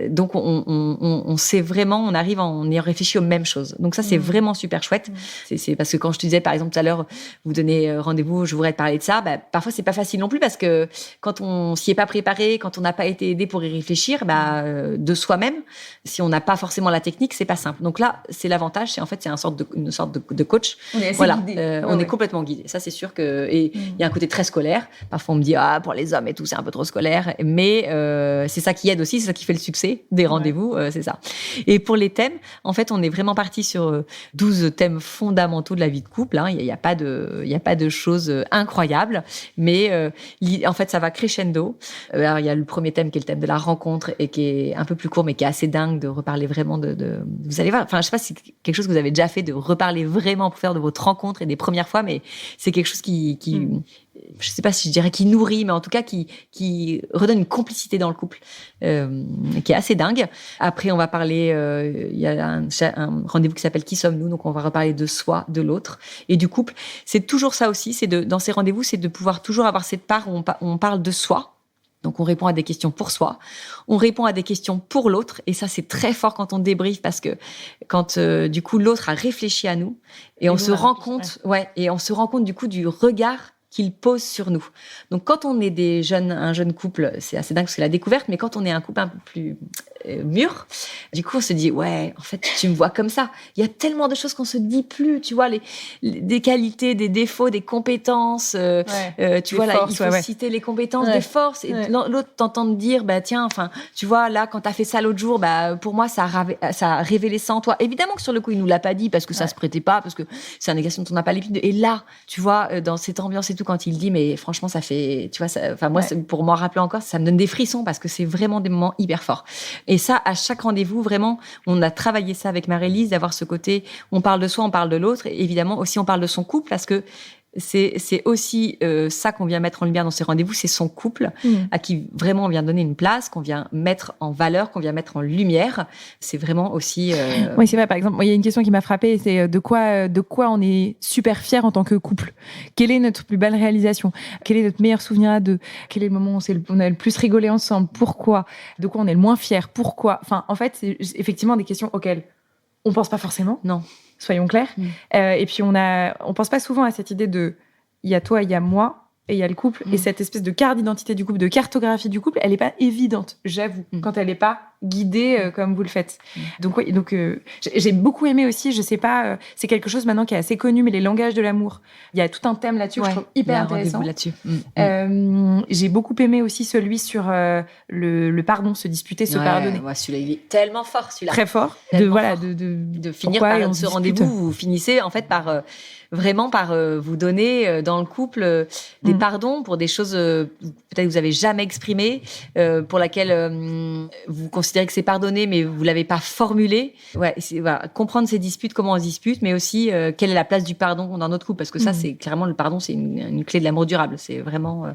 donc, on sait vraiment, on arrive en ayant réfléchi aux mêmes choses. Donc ça, c'est vraiment super chouette. C'est parce que quand je te disais, par exemple, tout à l'heure, vous donnez rendez-vous, je voudrais te parler de ça, parfois, c'est pas facile non plus parce que quand on s'y est pas préparé, quand on n'a pas été aidé pour y réfléchir, de soi-même, si on n'a pas forcément la technique, c'est pas simple. Donc là, c'est l'avantage, c'est une sorte de coach. On est assez guidé. On est complètement guidé. Ça, c'est sûr. sûr que et il y a un côté très scolaire. Parfois on me dit pour les hommes et tout c'est un peu trop scolaire, mais c'est ça qui aide aussi, c'est ça qui fait le succès des rendez-vous, c'est ça. Et pour les thèmes, en fait, on est vraiment parti sur 12 thèmes fondamentaux de la vie de couple. Il y a pas de choses incroyables, mais en fait ça va crescendo. Alors il y a le premier thème qui est le thème de la rencontre et qui est un peu plus court mais qui est assez dingue de reparler vraiment de vous allez voir, enfin je sais pas si c'est quelque chose que vous avez déjà fait, de reparler vraiment pour faire de votre rencontre et des premières fois, mais c'est quelque chose qui je sais pas si je dirais qui nourrit, mais en tout cas qui redonne une complicité dans le couple qui est assez dingue. Après on va parler il y a un rendez-vous qui s'appelle Qui sommes-nous, donc on va reparler de soi, de l'autre et du couple. C'est toujours ça aussi, c'est dans ces rendez-vous, c'est de pouvoir toujours avoir cette part où on parle de soi. Donc, on répond à des questions pour soi, on répond à des questions pour l'autre, et ça, c'est très fort quand on débriefe parce que quand du coup l'autre a réfléchi à nous et on se rend compte, et on se rend compte du coup du regard qu'il pose sur nous. Donc, quand on est un jeune couple, c'est assez dingue parce que la découverte, mais quand on est un couple un peu plus mûr, du coup, on se dit, ouais, en fait, tu me vois comme ça. Il y a tellement de choses qu'on se dit plus, tu vois, des qualités, des défauts, des compétences, tu vois, là, il faut citer les compétences, des forces, et l'autre t'entend dire, tiens, enfin, tu vois, là, quand t'as fait ça l'autre jour, pour moi, ça a révélé ça en toi. Évidemment que sur le coup, il nous l'a pas dit parce que ça se prêtait pas, parce que c'est un négation dont on n'a pas l'habitude. Et là, tu vois, dans cette ambiance et tout, quand il dit, mais franchement, ça fait, tu vois, enfin, moi, pour m'en rappeler encore, ça me donne des frissons parce que c'est vraiment des moments hyper forts. Et ça, à chaque rendez-vous, vraiment, on a travaillé ça avec Marie-Lise, d'avoir ce côté, on parle de soi, on parle de l'autre, et évidemment aussi on parle de son couple, parce que c'est aussi ça qu'on vient mettre en lumière dans ces rendez-vous, c'est son couple, à qui vraiment on vient donner une place, qu'on vient mettre en valeur, qu'on vient mettre en lumière. C'est vraiment aussi... Oui, c'est vrai, par exemple, il y a une question qui m'a frappée, c'est de quoi on est super fiers en tant que couple. Quelle est notre plus belle réalisation? Quel est notre meilleur souvenir à deux? Quel est le moment où on a le plus rigolé ensemble? Pourquoi? De quoi on est le moins fiers? Pourquoi? Enfin, en fait, c'est effectivement des questions auxquelles on pense pas forcément. Non. Soyons clairs. Et puis, on pense pas souvent à cette idée de il y a toi, il y a moi, et il y a le couple. Et cette espèce de carte d'identité du couple, de cartographie du couple, elle est pas évidente, j'avoue, quand elle est pas guidée comme vous le faites. Donc, j'ai beaucoup aimé aussi, je sais pas, c'est quelque chose maintenant qui est assez connu, mais les langages de l'amour. Il y a tout un thème là-dessus que je trouve hyper intéressant. Là-dessus. J'ai beaucoup aimé aussi celui sur le pardon, se disputer, se pardonner. Ouais, celui-là, il est tellement fort, celui-là. Très fort. De finir par ce rendez-vous, vous finissez en fait par vraiment par vous donner dans le couple des pardons pour des choses peut-être que vous avez jamais exprimées, pour laquelle vous considérez que c'est pardonné mais vous l'avez pas formulé. Comprendre ces disputes, comment on se dispute, mais aussi quelle est la place du pardon dans notre couple, parce que ça c'est clairement, le pardon c'est une clé de l'amour durable, c'est vraiment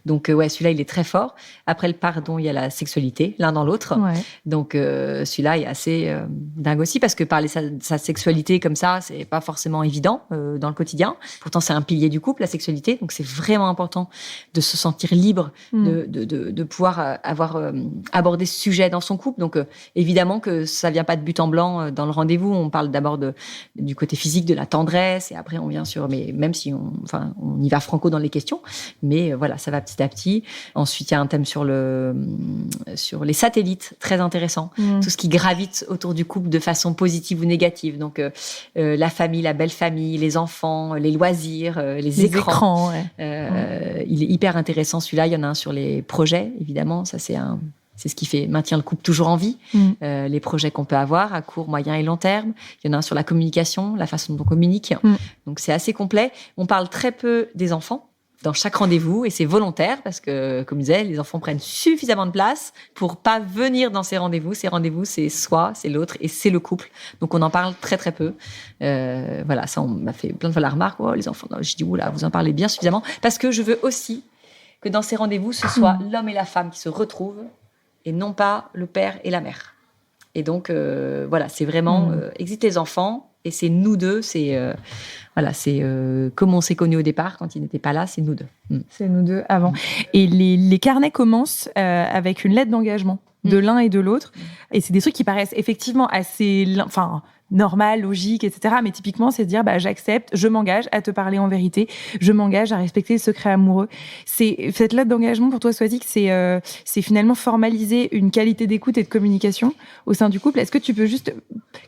donc celui-là il est très fort. Après le pardon il y a la sexualité, l'un dans l'autre, donc celui-là est assez dingue aussi, parce que parler sa sexualité comme ça c'est pas forcément évident dans le quotidien. Pourtant, c'est un pilier du couple, la sexualité. Donc, c'est vraiment important de se sentir libre, de pouvoir aborder ce sujet dans son couple. Donc, évidemment que ça vient pas de but en blanc dans le rendez-vous. On parle d'abord du côté physique, de la tendresse, et après, on vient mais même si on y va franco dans les questions. Mais voilà, ça va petit à petit. Ensuite, il y a un thème sur les satellites, très intéressant. Tout ce qui gravite autour du couple de façon positive ou négative. Donc, la famille, la belle famille, les enfants, les loisirs, les écrans. Il est hyper intéressant celui-là. Il y en a un sur les projets, évidemment. Ça, c'est ce qui maintient le couple toujours en vie. Les projets qu'on peut avoir à court, moyen et long terme. Il y en a un sur la communication, la façon dont on communique. Donc, c'est assez complet. On parle très peu des enfants dans chaque rendez-vous, et c'est volontaire parce que, comme je disais, les enfants prennent suffisamment de place pour pas venir dans ces rendez-vous. Ces rendez-vous, c'est soi, c'est l'autre et c'est le couple. Donc, on en parle très, très peu. Voilà, ça, on m'a fait plein de fois la remarque. Oh, les enfants, non, je dis, oula, vous en parlez bien suffisamment. Parce que je veux aussi que dans ces rendez-vous, ce soit l'homme et la femme qui se retrouvent et non pas le père et la mère. Et donc, voilà, c'est vraiment, existe les enfants et c'est nous deux, c'est comme on s'est connus au départ, quand ils n'étaient pas là, c'est nous deux. C'est nous deux avant. Et les carnets commencent avec une lettre d'engagement de l'un et de l'autre. Et c'est des trucs qui paraissent effectivement assez, normal, logique, etc. Mais typiquement, c'est de dire, j'accepte, je m'engage à te parler en vérité, je m'engage à respecter le secret amoureux. Cette lettre d'engagement, pour toi, Swazik, c'est finalement formaliser une qualité d'écoute et de communication au sein du couple. Est-ce que tu peux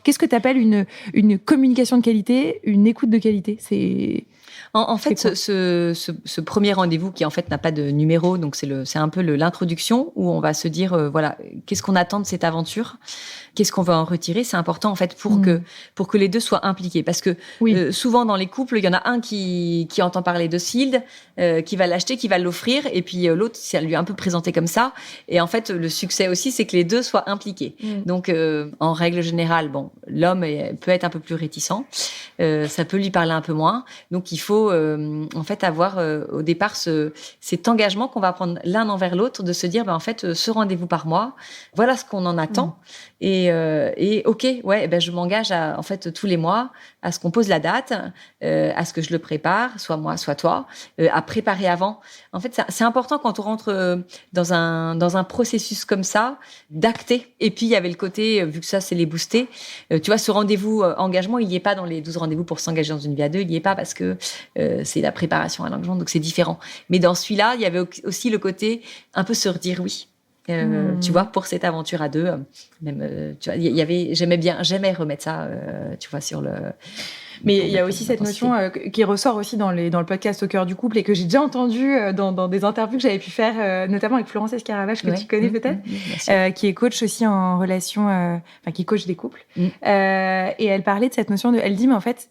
qu'est-ce que tu appelles une communication de qualité, une écoute de qualité? En fait, ce premier rendez-vous qui en fait n'a pas de numéro, donc c'est un peu l'introduction où on va se dire voilà, qu'est-ce qu'on attend de cette aventure, qu'est-ce qu'on va en retirer. C'est important en fait pour que les deux soient impliqués, parce que souvent dans les couples, il y en a un qui entend parler de Sealed, qui va l'acheter, qui va l'offrir, et puis l'autre, ça lui est un peu présenté comme ça. Et en fait, le succès aussi, c'est que les deux soient impliqués. Donc, en règle générale, bon, l'homme peut être un peu plus réticent, ça peut lui parler un peu moins. Donc, il faut en fait avoir au départ cet engagement qu'on va prendre l'un envers l'autre, de se dire, en fait, ce rendez-vous par mois, voilà ce qu'on en attend. Et ok, je m'engage en fait tous les mois à ce qu'on pose la date, à ce que je le prépare, soit moi, soit toi, à préparer avant. En fait, c'est important quand on rentre dans un processus comme ça, d'acter. Et puis il y avait le côté, vu que ça c'est les boostés, tu vois, ce rendez-vous engagement, il y est pas dans les 12 rendez-vous pour s'engager dans une vie à deux, il y est pas parce que c'est la préparation à l'engagement, donc c'est différent. Mais dans celui-là, il y avait aussi le côté un peu se redire oui. Tu vois, pour cette aventure à deux, même, tu vois, j'aimais remettre ça, tu vois, sur le. Mais il y a aussi cette notion qui ressort aussi dans le podcast Au cœur du couple et que j'ai déjà entendu dans des interviews que j'avais pu faire, notamment avec Florence Escaravage, que tu connais peut-être, qui est coach aussi en relation, qui coach des couples. Et elle parlait de cette notion elle dit, mais en fait,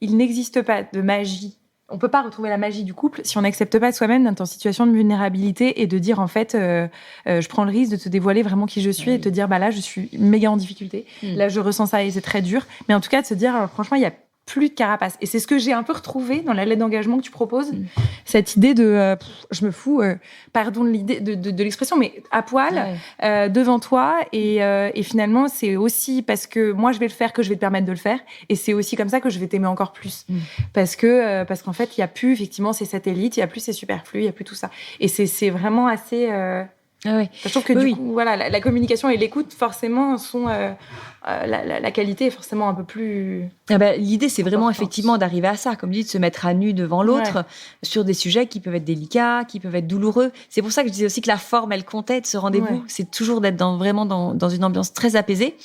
il n'existe pas de magie. On peut pas retrouver la magie du couple si on n'accepte pas soi-même d'être en situation de vulnérabilité et de dire en fait je prends le risque de te dévoiler vraiment qui je suis et de te dire là je suis méga en difficulté, là je ressens ça et c'est très dur, mais en tout cas de se dire franchement il y a plus de carapace. Et c'est ce que j'ai un peu retrouvé dans la lettre d'engagement que tu proposes, cette idée de je me fous, pardon de l'idée de l'expression, mais à poil devant toi et finalement c'est aussi parce que moi je vais le faire que je vais te permettre de le faire, et c'est aussi comme ça que je vais t'aimer encore plus parce qu'en fait il y a plus effectivement ces satellites, il y a plus ces superflus, il y a plus tout ça, et c'est vraiment assez je trouve que du coup voilà la communication et l'écoute forcément sont la qualité est forcément un peu plus l'idée c'est vraiment effectivement d'arriver à ça, comme dit, de se mettre à nu devant l'autre sur des sujets qui peuvent être délicats, qui peuvent être douloureux. C'est pour ça que je disais aussi que la forme elle comptait de ce rendez-vous, c'est toujours d'être vraiment dans une ambiance très apaisée.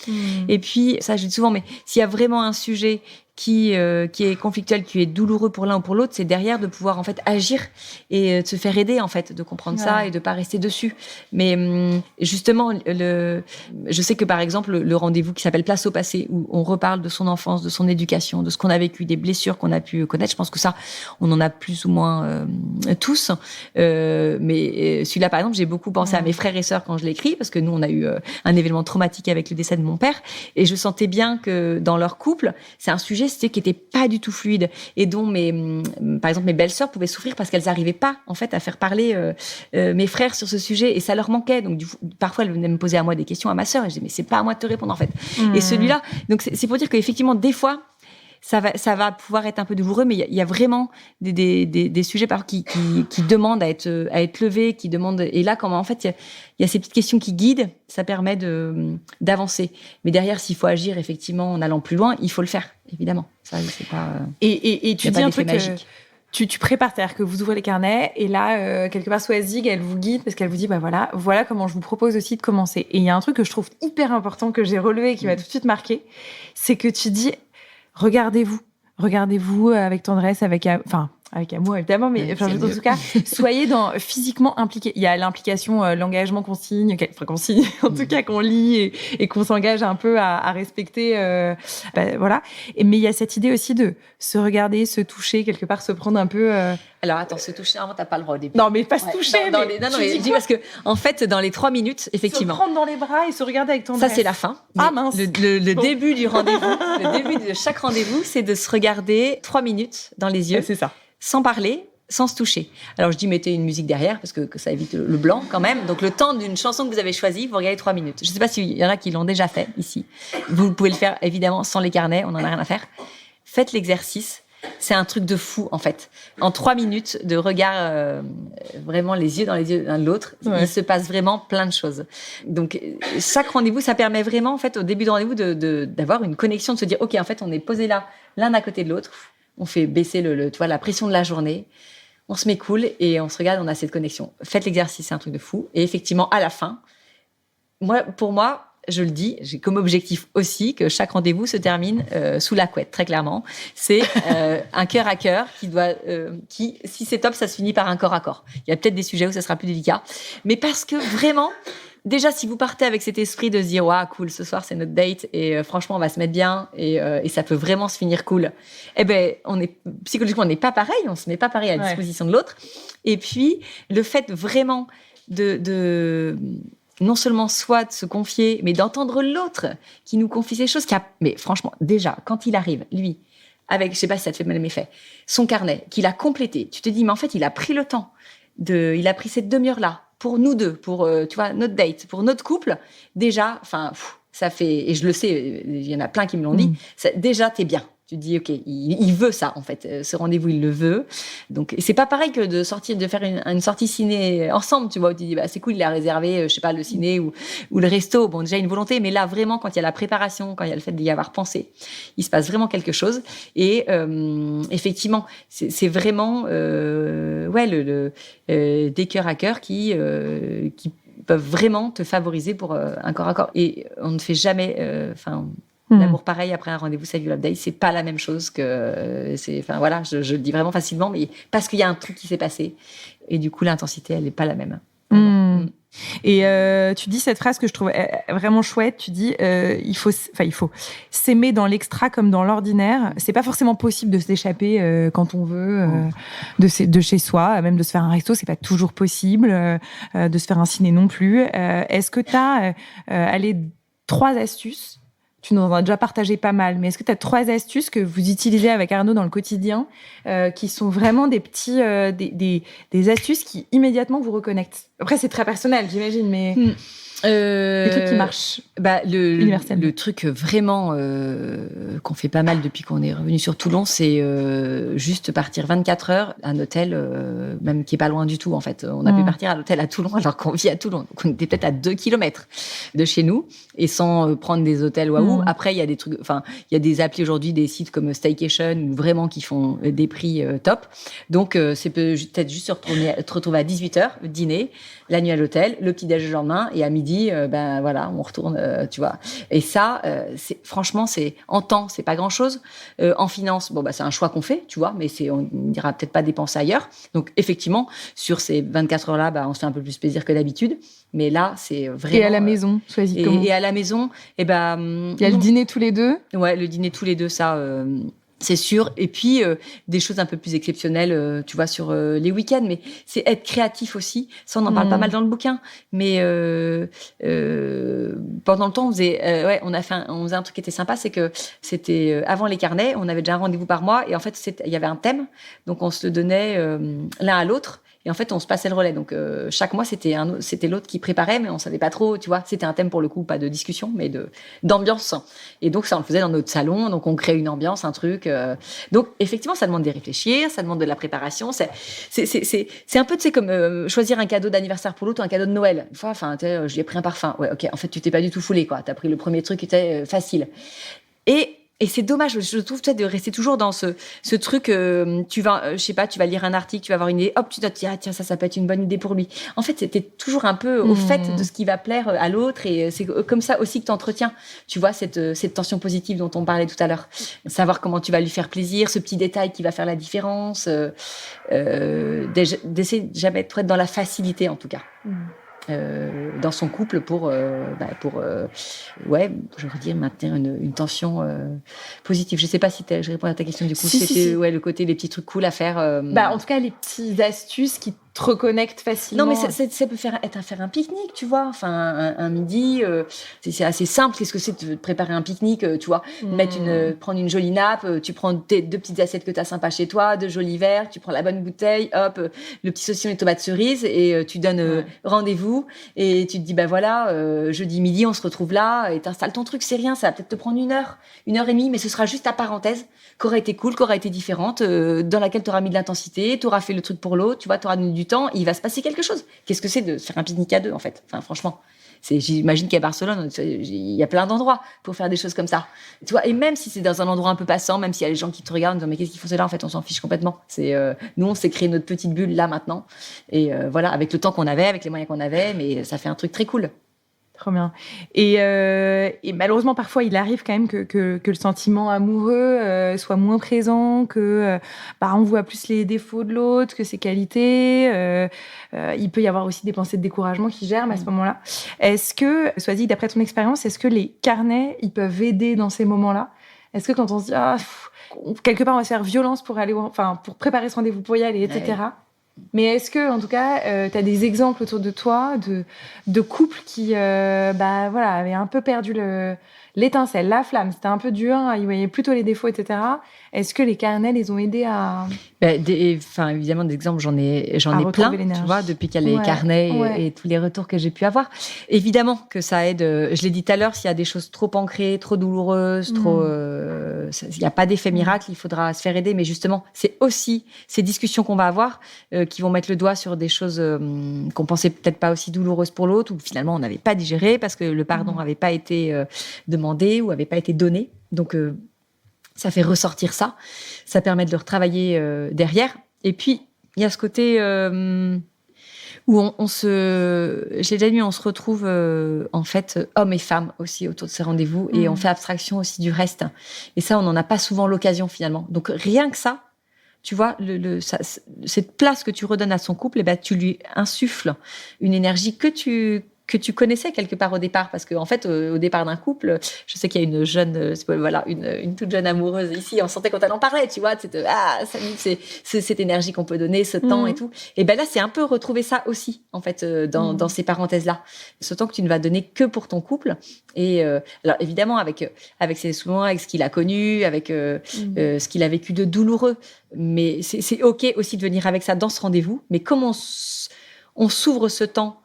Et puis ça je dis souvent, mais s'il y a vraiment un sujet qui est conflictuel, qui est douloureux pour l'un ou pour l'autre, c'est derrière de pouvoir en fait agir et de se faire aider en fait, de comprendre ça et de pas rester dessus. Mais justement, je sais que par exemple le rendez-vous qui s'appelle Place au passé, où on reparle de son enfance, de son éducation, de ce qu'on a vécu, des blessures qu'on a pu connaître. Je pense que ça, on en a plus ou moins tous. Mais celui-là, par exemple, j'ai beaucoup pensé à mes frères et sœurs quand je l'ai écrit, parce que nous, on a eu un événement traumatique avec le décès de mon père, et je sentais bien que dans leur couple, c'est un sujet qui était pas du tout fluide et dont par exemple mes belles-sœurs pouvaient souffrir parce qu'elles n'arrivaient pas en fait à faire parler mes frères sur ce sujet, et ça leur manquait. Donc parfois elles venaient me poser à moi des questions, à ma sœur, et je disais mais c'est pas à moi de te répondre en fait. Et celui-là, donc c'est pour dire qu'effectivement des fois ça va pouvoir être un peu douloureux, mais il y a vraiment des sujets qui demandent à être levés, qui demandent, et là quand en fait il y a ces petites questions qui guident, ça permet d'avancer. Mais derrière, s'il faut agir effectivement en allant plus loin, il faut le faire évidemment. Ça c'est pas et tu dis un truc magique. Tu prépares, c'est-à-dire que vous ouvrez les carnets et là, quelque part, Swazig, elle vous guide parce qu'elle vous dit, voilà comment je vous propose aussi de commencer. Et il y a un truc que je trouve hyper important que j'ai relevé et qui m'a tout de suite marqué, c'est que tu dis, regardez-vous avec tendresse, avec amour évidemment, mais en tout cas, soyez physiquement impliqués. Il y a l'implication, l'engagement qu'on signe, en tout cas qu'on lit et qu'on s'engage un peu à respecter, voilà. Mais il y a cette idée aussi de se regarder, se toucher, quelque part, se prendre un peu. Alors attends, se toucher, t'as pas le droit au début. Non, mais pas se toucher. Non, mais je dis parce que en fait, dans les 3 minutes, effectivement, se prendre dans les bras et se regarder avec tendresse. Ça c'est la fin. Ah mince. Le début du rendez-vous, le début de chaque rendez-vous, c'est de se regarder 3 minutes dans les yeux. C'est ça. Sans parler, sans se toucher. Alors je dis mettez une musique derrière parce que ça évite le blanc quand même. Donc le temps d'une chanson que vous avez choisie, vous regardez 3 minutes. Je ne sais pas s'il y en a qui l'ont déjà fait ici. Vous pouvez le faire évidemment sans les carnets, on n'en a rien à faire. Faites l'exercice. C'est un truc de fou en fait. En 3 minutes de regard, vraiment les yeux dans les yeux l'un de l'autre, il se passe vraiment plein de choses. Donc chaque rendez-vous, ça permet vraiment en fait au début de rendez-vous d'avoir une connexion, de se dire ok en fait on est posé là, l'un à côté de l'autre. On fait baisser tu vois, la pression de la journée. On se met cool et on se regarde, on a cette connexion. Faites l'exercice, c'est un truc de fou. Et effectivement, à la fin, pour moi, je le dis, j'ai comme objectif aussi que chaque rendez-vous se termine sous la couette, très clairement. C'est un cœur à cœur qui, si c'est top, ça se finit par un corps à corps. Il y a peut-être des sujets où ça sera plus délicat, mais parce que vraiment, déjà, si vous partez avec cet esprit de se dire, waouh, cool, ce soir c'est notre date et franchement on va se mettre bien et ça peut vraiment se finir cool. Eh ben, psychologiquement on n'est pas pareil, on se met pas pareil à la disposition de l'autre. Et puis le fait vraiment de non seulement soit de se confier, mais d'entendre l'autre qui nous confie ces choses. Mais franchement, déjà, quand il arrive, lui, avec, je sais pas si ça te fait mal l'effet, son carnet, qu'il a complété, tu te dis, mais en fait, il a pris le temps, il a pris cette demi-heure-là pour nous deux, pour, tu vois, notre date, pour notre couple. Déjà, enfin, ça fait, et je le sais, il y en a plein qui me l'ont dit, déjà, t'es bien. Tu te dis, OK, il veut ça, en fait. Ce rendez-vous, il le veut. Donc, c'est pas pareil que de faire une sortie ciné ensemble, tu vois, où tu dis, bah, c'est cool, il a réservé, je sais pas, le ciné ou le resto. Bon, déjà, une volonté. Mais là, vraiment, quand il y a la préparation, quand il y a le fait d'y avoir pensé, il se passe vraiment quelque chose. Et, effectivement, c'est vraiment, des cœurs à cœur qui peuvent vraiment te favoriser pour un corps à corps. Et on ne fait jamais, l'amour pareil après un rendez-vous Save Your Love Day, c'est pas la même chose que je le dis vraiment facilement, mais parce qu'il y a un truc qui s'est passé et du coup l'intensité elle est pas la même. Et tu dis cette phrase que je trouve vraiment chouette. Tu dis il faut s'aimer dans l'extra comme dans l'ordinaire. C'est pas forcément possible de s'échapper quand on veut de chez soi, même de se faire un resto, c'est pas toujours possible. De se faire un ciné non plus. Est-ce que t'as 3 astuces? Tu nous en as déjà partagé pas mal, mais est-ce que tu as 3 astuces que vous utilisez avec Arnaud dans le quotidien qui sont vraiment des petits des astuces qui immédiatement vous reconnectent? Après, c'est très personnel, j'imagine, mais des trucs qui marchent. Le truc vraiment qu'on fait pas mal depuis qu'on est revenu sur Toulon, c'est juste partir 24 heures à un hôtel, même qui est pas loin du tout en fait. On a pu partir à l'hôtel à Toulon alors qu'on vit à Toulon. Donc on était peut-être à 2 kilomètres de chez nous et sans prendre des hôtels waouh. Après il y a des trucs, enfin il y a des applis aujourd'hui, des sites comme Staycation ou vraiment qui font des prix top. Donc c'est peut-être juste te retrouver à 18h, dîner, la nuit à l'hôtel, le petit déj le lendemain et à midi on retourne, tu vois. Et ça, franchement, c'est en temps, c'est pas grand-chose. En finance, c'est un choix qu'on fait, tu vois, mais on n'ira peut-être pas dépenser ailleurs. Donc, effectivement, sur ces 24 heures-là, on se fait un peu plus plaisir que d'habitude. Mais là, c'est vraiment... Et à la maison, choisis comment? Et à la maison, il y a le dîner tous les deux. Ouais, le dîner tous les deux, ça... c'est sûr. Et puis, des choses un peu plus exceptionnelles, tu vois, sur les week-ends. Mais c'est être créatif aussi. Ça, on en parle pas mal dans le bouquin. Mais pendant le temps, on faisait un truc qui était sympa. C'est que c'était avant les carnets, on avait déjà un rendez-vous par mois. Et en fait, il y avait un thème. Donc, on se le donnait l'un à l'autre. Et en fait, on se passait le relais. Donc, chaque mois, c'était l'autre qui préparait, mais on savait pas trop, tu vois. C'était un thème pour le coup, pas de discussion, mais d'ambiance. Et donc, ça, on le faisait dans notre salon. Donc, on crée une ambiance, un truc. Donc, effectivement, ça demande de réfléchir, ça demande de la préparation. C'est un peu, tu sais, comme choisir un cadeau d'anniversaire pour l'autre ou un cadeau de Noël. Une fois, je lui ai pris un parfum. Ouais, ok. En fait, tu t'es pas du tout foulé, quoi. T'as pris le premier truc qui était facile. Et c'est dommage, je trouve, peut-être de rester toujours dans ce truc, tu vas lire un article, tu vas avoir une idée, hop, tu te dis, tiens, ça peut être une bonne idée pour lui. En fait, t'es toujours un peu au fait de ce qui va plaire à l'autre et c'est comme ça aussi que t'entretiens, tu vois, cette tension positive dont on parlait tout à l'heure. Savoir comment tu vas lui faire plaisir, ce petit détail qui va faire la différence, d'essayer de jamais être dans la facilité, en tout cas. Dans son couple pour maintenir une tension positive. Je sais pas si je réponds à ta question du coup. Si. Le côté les petits trucs cool à faire. En tout cas les petites astuces qui te reconnectent facilement. Non mais ça peut faire un pique-nique, tu vois. Enfin un midi, c'est assez simple. Qu'est-ce que c'est de préparer un pique-nique, tu vois, prendre une jolie nappe, tu prends tes 2 petites assiettes que t'as sympas chez toi, 2 jolis verres, tu prends la bonne bouteille, hop, le petit saucisson et tomates cerises et tu donnes rendez-vous et tu te dis jeudi midi on se retrouve là et t'installes ton truc, c'est rien, ça va peut-être te prendre 1 heure et demie, mais ce sera juste ta parenthèse qui aura été cool, qui aura été différente, dans laquelle t'auras mis de l'intensité, t'auras fait le truc pour l'autre, tu vois, t'auras donné du temps, il va se passer quelque chose. Qu'est-ce que c'est de faire un pique-nique à 2 en fait? Enfin franchement, j'imagine qu'à Barcelone, il y a plein d'endroits pour faire des choses comme ça. Tu vois, et même si c'est dans un endroit un peu passant, même s'il y a les gens qui te regardent en disant mais qu'est-ce qu'ils font là, en fait, on s'en fiche complètement. Nous, on s'est créé notre petite bulle là maintenant. Et avec le temps qu'on avait, avec les moyens qu'on avait, mais ça fait un truc très cool. Trop bien. Et malheureusement, parfois, il arrive quand même que le sentiment amoureux soit moins présent, que on voit plus les défauts de l'autre que ses qualités. Il peut y avoir aussi des pensées de découragement qui germent à ce moment-là. Est-ce que, Swazik, d'après ton expérience, est-ce que les carnets, ils peuvent aider dans ces moments-là? Est-ce que quand on se dit, quelque part, on va se faire violence pour pour préparer ce rendez-vous pour y aller, etc. Ouais. Mais est-ce que, en tout cas, tu as des exemples autour de toi de couples qui, avaient un peu perdu l'étincelle, la flamme, c'était un peu dur, ils voyaient plutôt les défauts, etc. Est-ce que les carnets les ont aidés à... évidemment, des exemples, j'en ai plein, tu vois, depuis qu'il y a les carnets et tous les retours que j'ai pu avoir. Évidemment que ça aide. Je l'ai dit tout à l'heure, s'il y a des choses trop ancrées, trop douloureuses, il n'y a pas d'effet miracle, il faudra se faire aider. Mais justement, c'est aussi ces discussions qu'on va avoir qui vont mettre le doigt sur des choses qu'on pensait peut-être pas aussi douloureuses pour l'autre, ou finalement on n'avait pas digéré parce que le pardon n'avait pas été demandé ou n'avait pas été donné. Donc ça fait ressortir ça. Ça permet de le retravailler derrière. Et puis, il y a ce côté où je l'ai déjà dit, on se retrouve en fait hommes et femmes aussi autour de ces rendez-vous et on fait abstraction aussi du reste. Et ça, on n'en a pas souvent l'occasion finalement. Donc rien que ça, tu vois, cette place que tu redonnes à son couple, tu lui insuffles une énergie que tu connaissais quelque part au départ, parce qu'en fait, au départ d'un couple, je sais qu'il y a une jeune, une toute jeune amoureuse ici, on sentait quand elle en parlait, tu vois, c'est cette énergie qu'on peut donner, ce temps et tout. Et là, c'est un peu retrouver ça aussi, en fait, dans ces parenthèses-là. Ce temps que tu ne vas donner que pour ton couple. Et alors, évidemment, avec ses souvenirs, avec ce qu'il a connu, avec ce qu'il a vécu de douloureux. Mais c'est OK aussi de venir avec ça dans ce rendez-vous. Mais comme on s'ouvre ce temps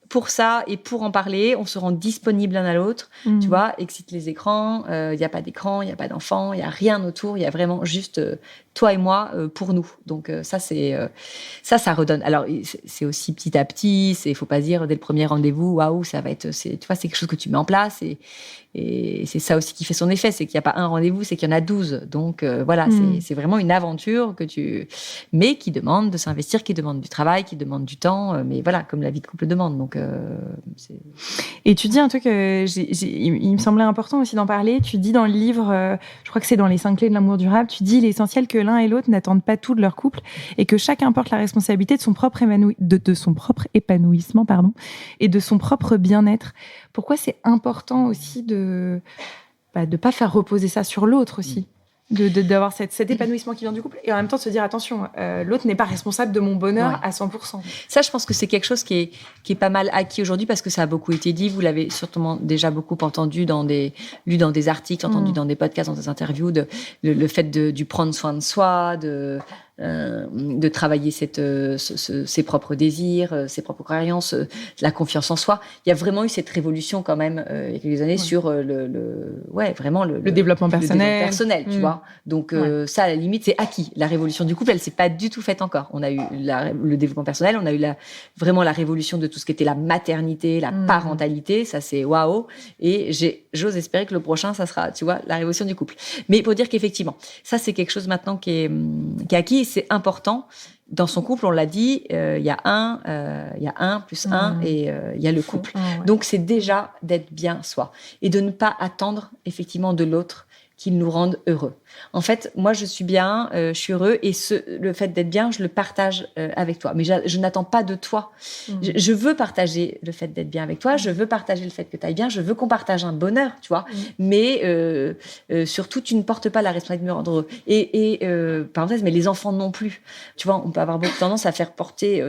pour ça et pour en parler, on se rend disponible l'un à l'autre, tu vois, excite les écrans, il n'y a pas d'écran, il n'y a pas d'enfant, il n'y a rien autour, il y a vraiment juste toi et moi pour nous. Donc ça redonne. Alors c'est aussi petit à petit, il faut pas dire dès le premier rendez-vous, waouh, ça va être, tu vois, c'est quelque chose que tu mets en place et c'est ça aussi qui fait son effet, c'est qu'il n'y a pas un rendez-vous, c'est qu'il y en a 12. Donc voilà, c'est vraiment une aventure mais qui demande de s'investir, qui demande du travail, qui demande du temps, mais voilà, comme la vie de couple demande. Donc Et tu dis un truc, il me semblait important aussi d'en parler. Tu dis dans le livre, je crois que c'est dans les 5 clés de l'amour durable, tu dis l'essentiel que l'un et l'autre n'attendent pas tout de leur couple et que chacun porte la responsabilité de son propre épanouissement, et de son propre bien-être. Pourquoi c'est important aussi de pas faire reposer ça sur l'autre aussi, d'avoir cet épanouissement qui vient du couple et en même temps de se dire attention, l'autre n'est pas responsable de mon bonheur à 100%. Ça, je pense que c'est quelque chose qui est pas mal acquis aujourd'hui parce que ça a beaucoup été dit. Vous l'avez sûrement déjà beaucoup entendu lu dans des articles, entendu dans des podcasts, dans des interviews, le fait du prendre soin de soi, de travailler ses propres désirs, ses propres croyances, la confiance en soi. Il y a vraiment eu cette révolution quand même il y a quelques années sur vraiment le développement personnel, tu vois. Donc ça, à la limite, c'est acquis. La révolution du couple, elle s'est pas du tout faite encore. On a eu le développement personnel, on a eu vraiment la révolution de tout ce qui était la maternité, la parentalité. Ça, c'est waouh. Et j'ose espérer que le prochain, ça sera, tu vois, la révolution du couple. Mais pour dire qu'effectivement, ça, c'est quelque chose maintenant qui est acquis. Et c'est important. Dans son couple, on l'a dit, il y a un plus un et il y a le couple. Donc, c'est déjà d'être bien soi et de ne pas attendre effectivement de l'autre qu'il nous rende heureux. En fait, moi, je suis bien, je suis heureux et le fait d'être bien, je le partage avec toi. Mais je n'attends pas de toi. Je veux partager le fait d'être bien avec toi, je veux partager le fait que tu ailles bien, je veux qu'on partage un bonheur, tu vois. Mais surtout, tu ne portes pas la responsabilité de me rendre heureux. Et parenthèse, mais les enfants non plus. Tu vois, on peut avoir beaucoup tendance à faire porter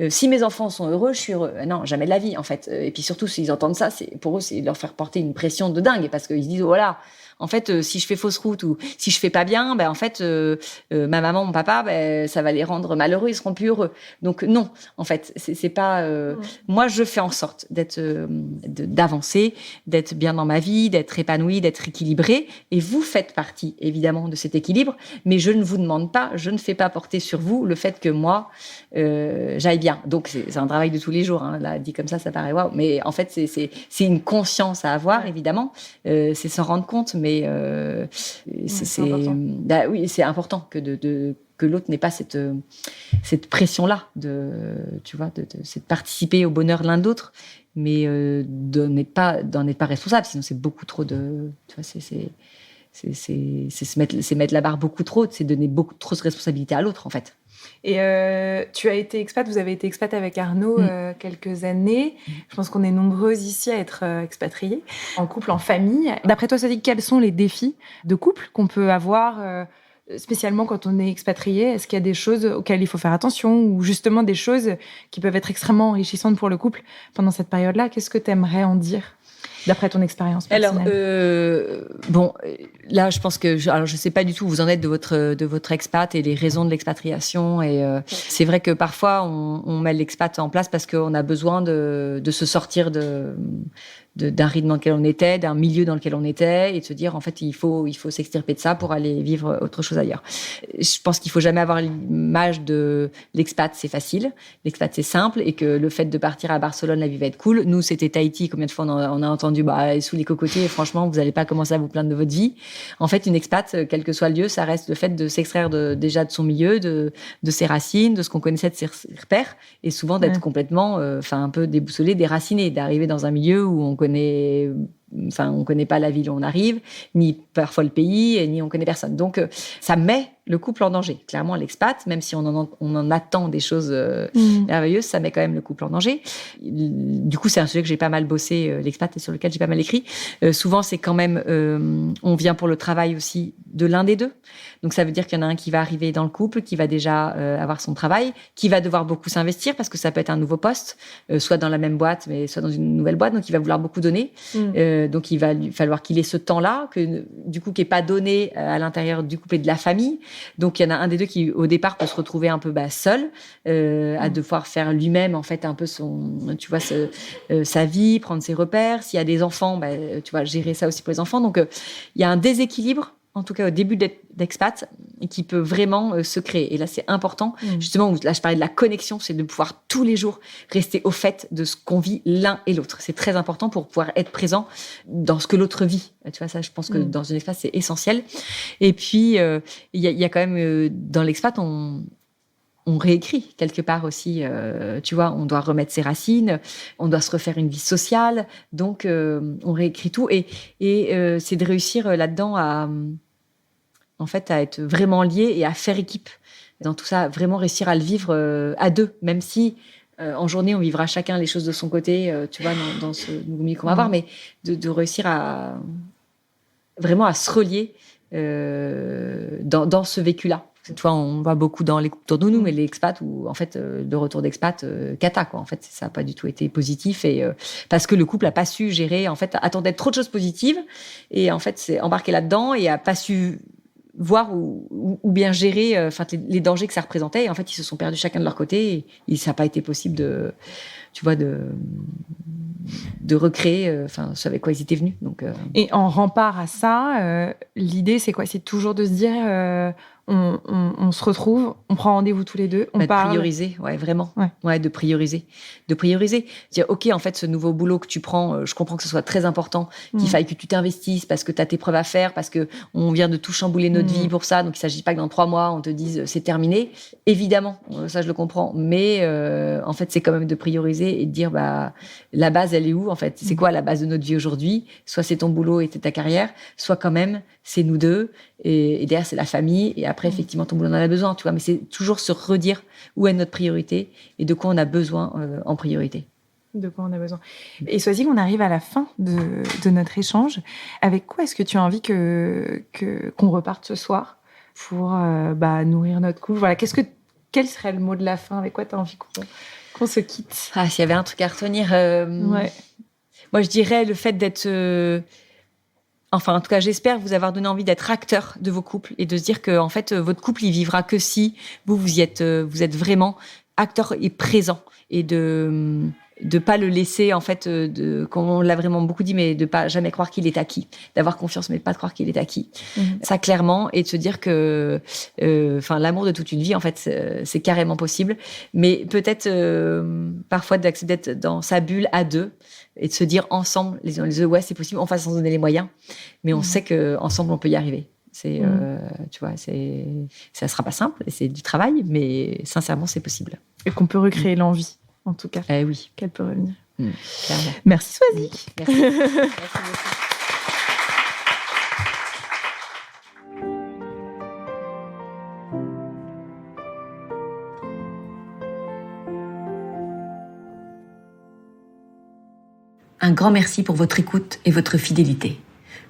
si mes enfants sont heureux, je suis heureux. Non, jamais de la vie, en fait. Et puis surtout, s'ils entendent ça, pour eux, c'est leur faire porter une pression de dingue parce qu'ils se disent, oh, voilà, en fait, si je fais fausse route ou si je fais pas bien, en fait, ma maman, mon papa, ça va les rendre malheureux, ils seront plus heureux. Donc non, en fait, c'est pas. Moi, je fais en sorte d'avancer, d'être bien dans ma vie, d'être épanouie, d'être équilibrée. Et vous faites partie, évidemment, de cet équilibre. Mais je ne vous demande pas, je ne fais pas porter sur vous le fait que moi, j'aille bien. Donc c'est un travail de tous les jours. Hein. Là, dit comme ça paraît waouh. Mais en fait, c'est une conscience à avoir, évidemment. C'est s'en rendre compte. Mais c'est important que l'autre n'ait pas cette pression-là de participer au bonheur l'un d'autre mais d'en être pas responsable, sinon c'est beaucoup trop de... Tu vois, c'est mettre la barre beaucoup trop, c'est donner beaucoup trop de responsabilité à l'autre, en fait. Et tu as été expat, vous avez été expat avec Arnaud quelques années. Je pense qu'on est nombreuses ici à être expatriées, en couple, en famille. D'après toi, Swazik, quels sont les défis de couple qu'on peut avoir spécialement quand on est expatrié? Est-ce qu'il y a des choses auxquelles il faut faire attention ou justement des choses qui peuvent être extrêmement enrichissantes pour le couple pendant cette période-là? Qu'est-ce que tu aimerais en dire d'après ton expérience personnelle? Alors, là, je pense que je sais pas du tout où vous en êtes de votre expat et les raisons de l'expatriation. Et c'est vrai que parfois on met l'expat en place parce qu'on a besoin de se sortir d'un rythme dans lequel on était, d'un milieu dans lequel on était, et de se dire en fait il faut s'extirper de ça pour aller vivre autre chose ailleurs. Je pense qu'il faut jamais avoir l'image de l'expat c'est facile, l'expat c'est simple, et que le fait de partir à Barcelone, la vie va être cool. Nous c'était Tahiti, combien de fois on a entendu sous les cocotiers, et franchement vous n'allez pas commencer à vous plaindre de votre vie. En fait une expat, quel que soit le lieu, ça reste le fait de s'extraire déjà de son milieu, de ses racines, de ce qu'on connaissait, de ses repères, et souvent d'être complètement un peu déboussolé, déraciné, d'arriver dans un milieu où on connaît pas la ville où on arrive, ni parfois le pays, ni on connaît personne. Donc, ça met le couple en danger. Clairement, l'expat, même si on en attend des choses merveilleuses, ça met quand même le couple en danger. Du coup, c'est un sujet que j'ai pas mal bossé, l'expat, et sur lequel j'ai pas mal écrit. Souvent, c'est quand même, on vient pour le travail aussi de l'un des deux. Donc, ça veut dire qu'il y en a un qui va arriver dans le couple, qui va déjà avoir son travail, qui va devoir beaucoup s'investir parce que ça peut être un nouveau poste, soit dans la même boîte, mais soit dans une nouvelle boîte. Donc, il va vouloir beaucoup donner. Donc, il va lui falloir qu'il ait ce temps-là, qui est pas donné à l'intérieur du couple et de la famille. Donc, il y en a un des deux qui, au départ, peut se retrouver un peu seul, à devoir faire lui-même, en fait, un peu sa vie, prendre ses repères. S'il y a des enfants, gérer ça aussi pour les enfants. Donc, il y a un déséquilibre, en tout cas au début d'expat, qui peut vraiment se créer. Et là, c'est important. Justement, là, je parlais de la connexion, c'est de pouvoir tous les jours rester au fait de ce qu'on vit l'un et l'autre. C'est très important pour pouvoir être présent dans ce que l'autre vit. Tu vois, ça, je pense que dans une expat, c'est essentiel. Et puis, il y a quand même, dans l'expat, on réécrit quelque part aussi, tu vois, on doit remettre ses racines, on doit se refaire une vie sociale, donc on réécrit tout, et c'est de réussir là-dedans à être vraiment lié et à faire équipe dans tout ça, vraiment réussir à le vivre à deux, même si en journée on vivra chacun les choses de son côté, tu vois, dans ce nouveau milieu qu'on va avoir, mais de réussir à vraiment à se relier dans ce vécu-là. Tu vois, on va beaucoup dans les couples autour de nous, mais les expats, ou en fait, le retour d'expat, cata, quoi. En fait, ça n'a pas du tout été positif, et parce que le couple n'a pas su gérer, en fait, attendait trop de choses positives, et en fait, c'est embarqué là-dedans et a pas su voir ou bien gérer, les dangers que ça représentait. Et en fait, ils se sont perdus chacun de leur côté, et ça n'a pas été possible de recréer, ce avec quoi ils étaient venus. Donc, Et en rempart à ça, l'idée, c'est quoi? C'est toujours de se dire, on se retrouve, on prend rendez-vous tous les deux, on parle. De prioriser, ouais, vraiment. Ouais, de prioriser. Dire, OK, en fait, ce nouveau boulot que tu prends, je comprends que ce soit très important, qu'il faille que tu t'investisses parce que tu as tes preuves à faire, parce que on vient de tout chambouler notre vie pour ça. Donc, il s'agit pas que dans 3 mois, on te dise c'est terminé. Évidemment, ça, je le comprends. Mais, en fait, c'est quand même de prioriser et de dire, la base, elle est où, en fait? C'est quoi la base de notre vie aujourd'hui? Soit c'est ton boulot et ta carrière, soit quand même, c'est nous deux. Et derrière, c'est la famille. Et après, effectivement, ton boulot en a besoin, tu vois. Mais c'est toujours se redire où est notre priorité et de quoi on a besoin en priorité. De quoi on a besoin. Et Swazik, on arrive à la fin de notre échange. Avec quoi est-ce que tu as envie qu'on reparte ce soir pour nourrir notre couple? Voilà, quel serait le mot de la fin? Avec quoi tu as envie qu'on se quitte? S'il y avait un truc à retenir, moi, je dirais le fait d'être... en tout cas, j'espère vous avoir donné envie d'être acteur de vos couples et de se dire que, en fait, votre couple, il vivra que si vous êtes vraiment acteur et présent, et de pas le laisser, en fait, comme on l'a vraiment beaucoup dit, mais de pas jamais croire qu'il est acquis, d'avoir confiance, mais de pas croire qu'il est acquis. Ça, clairement, et de se dire que, l'amour de toute une vie, en fait, c'est carrément possible, mais peut-être, parfois d'accepter d'être dans sa bulle à deux, et de se dire ensemble, les uns les autres, ouais, c'est possible, on va s'en donner les moyens, mais on sait que ensemble on peut y arriver. C'est, tu vois, ça sera pas simple, et c'est du travail, mais sincèrement, c'est possible. Et qu'on peut recréer l'envie, en tout cas. Oui. Qu'elle peut revenir. Merci Swazik. Merci. Merci beaucoup. Un grand merci pour votre écoute et votre fidélité.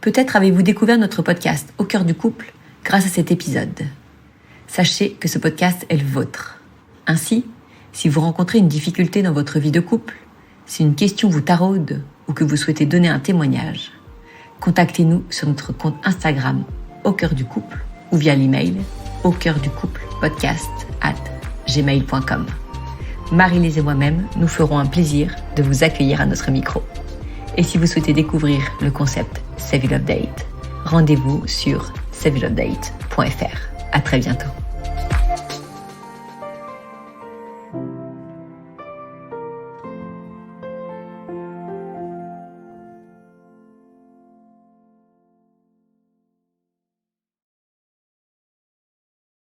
Peut-être avez-vous découvert notre podcast Au cœur du couple grâce à cet épisode. Sachez que ce podcast est le vôtre. Ainsi, si vous rencontrez une difficulté dans votre vie de couple, si une question vous taraude ou que vous souhaitez donner un témoignage, contactez-nous sur notre compte Instagram Au cœur du couple ou via l'email aucoeurducouplepodcast@gmail.com. Marie-Lise et moi-même nous ferons un plaisir de vous accueillir à notre micro. Et si vous souhaitez découvrir le concept Savvy Love Date, rendez-vous sur savvylovedate.fr. À très bientôt.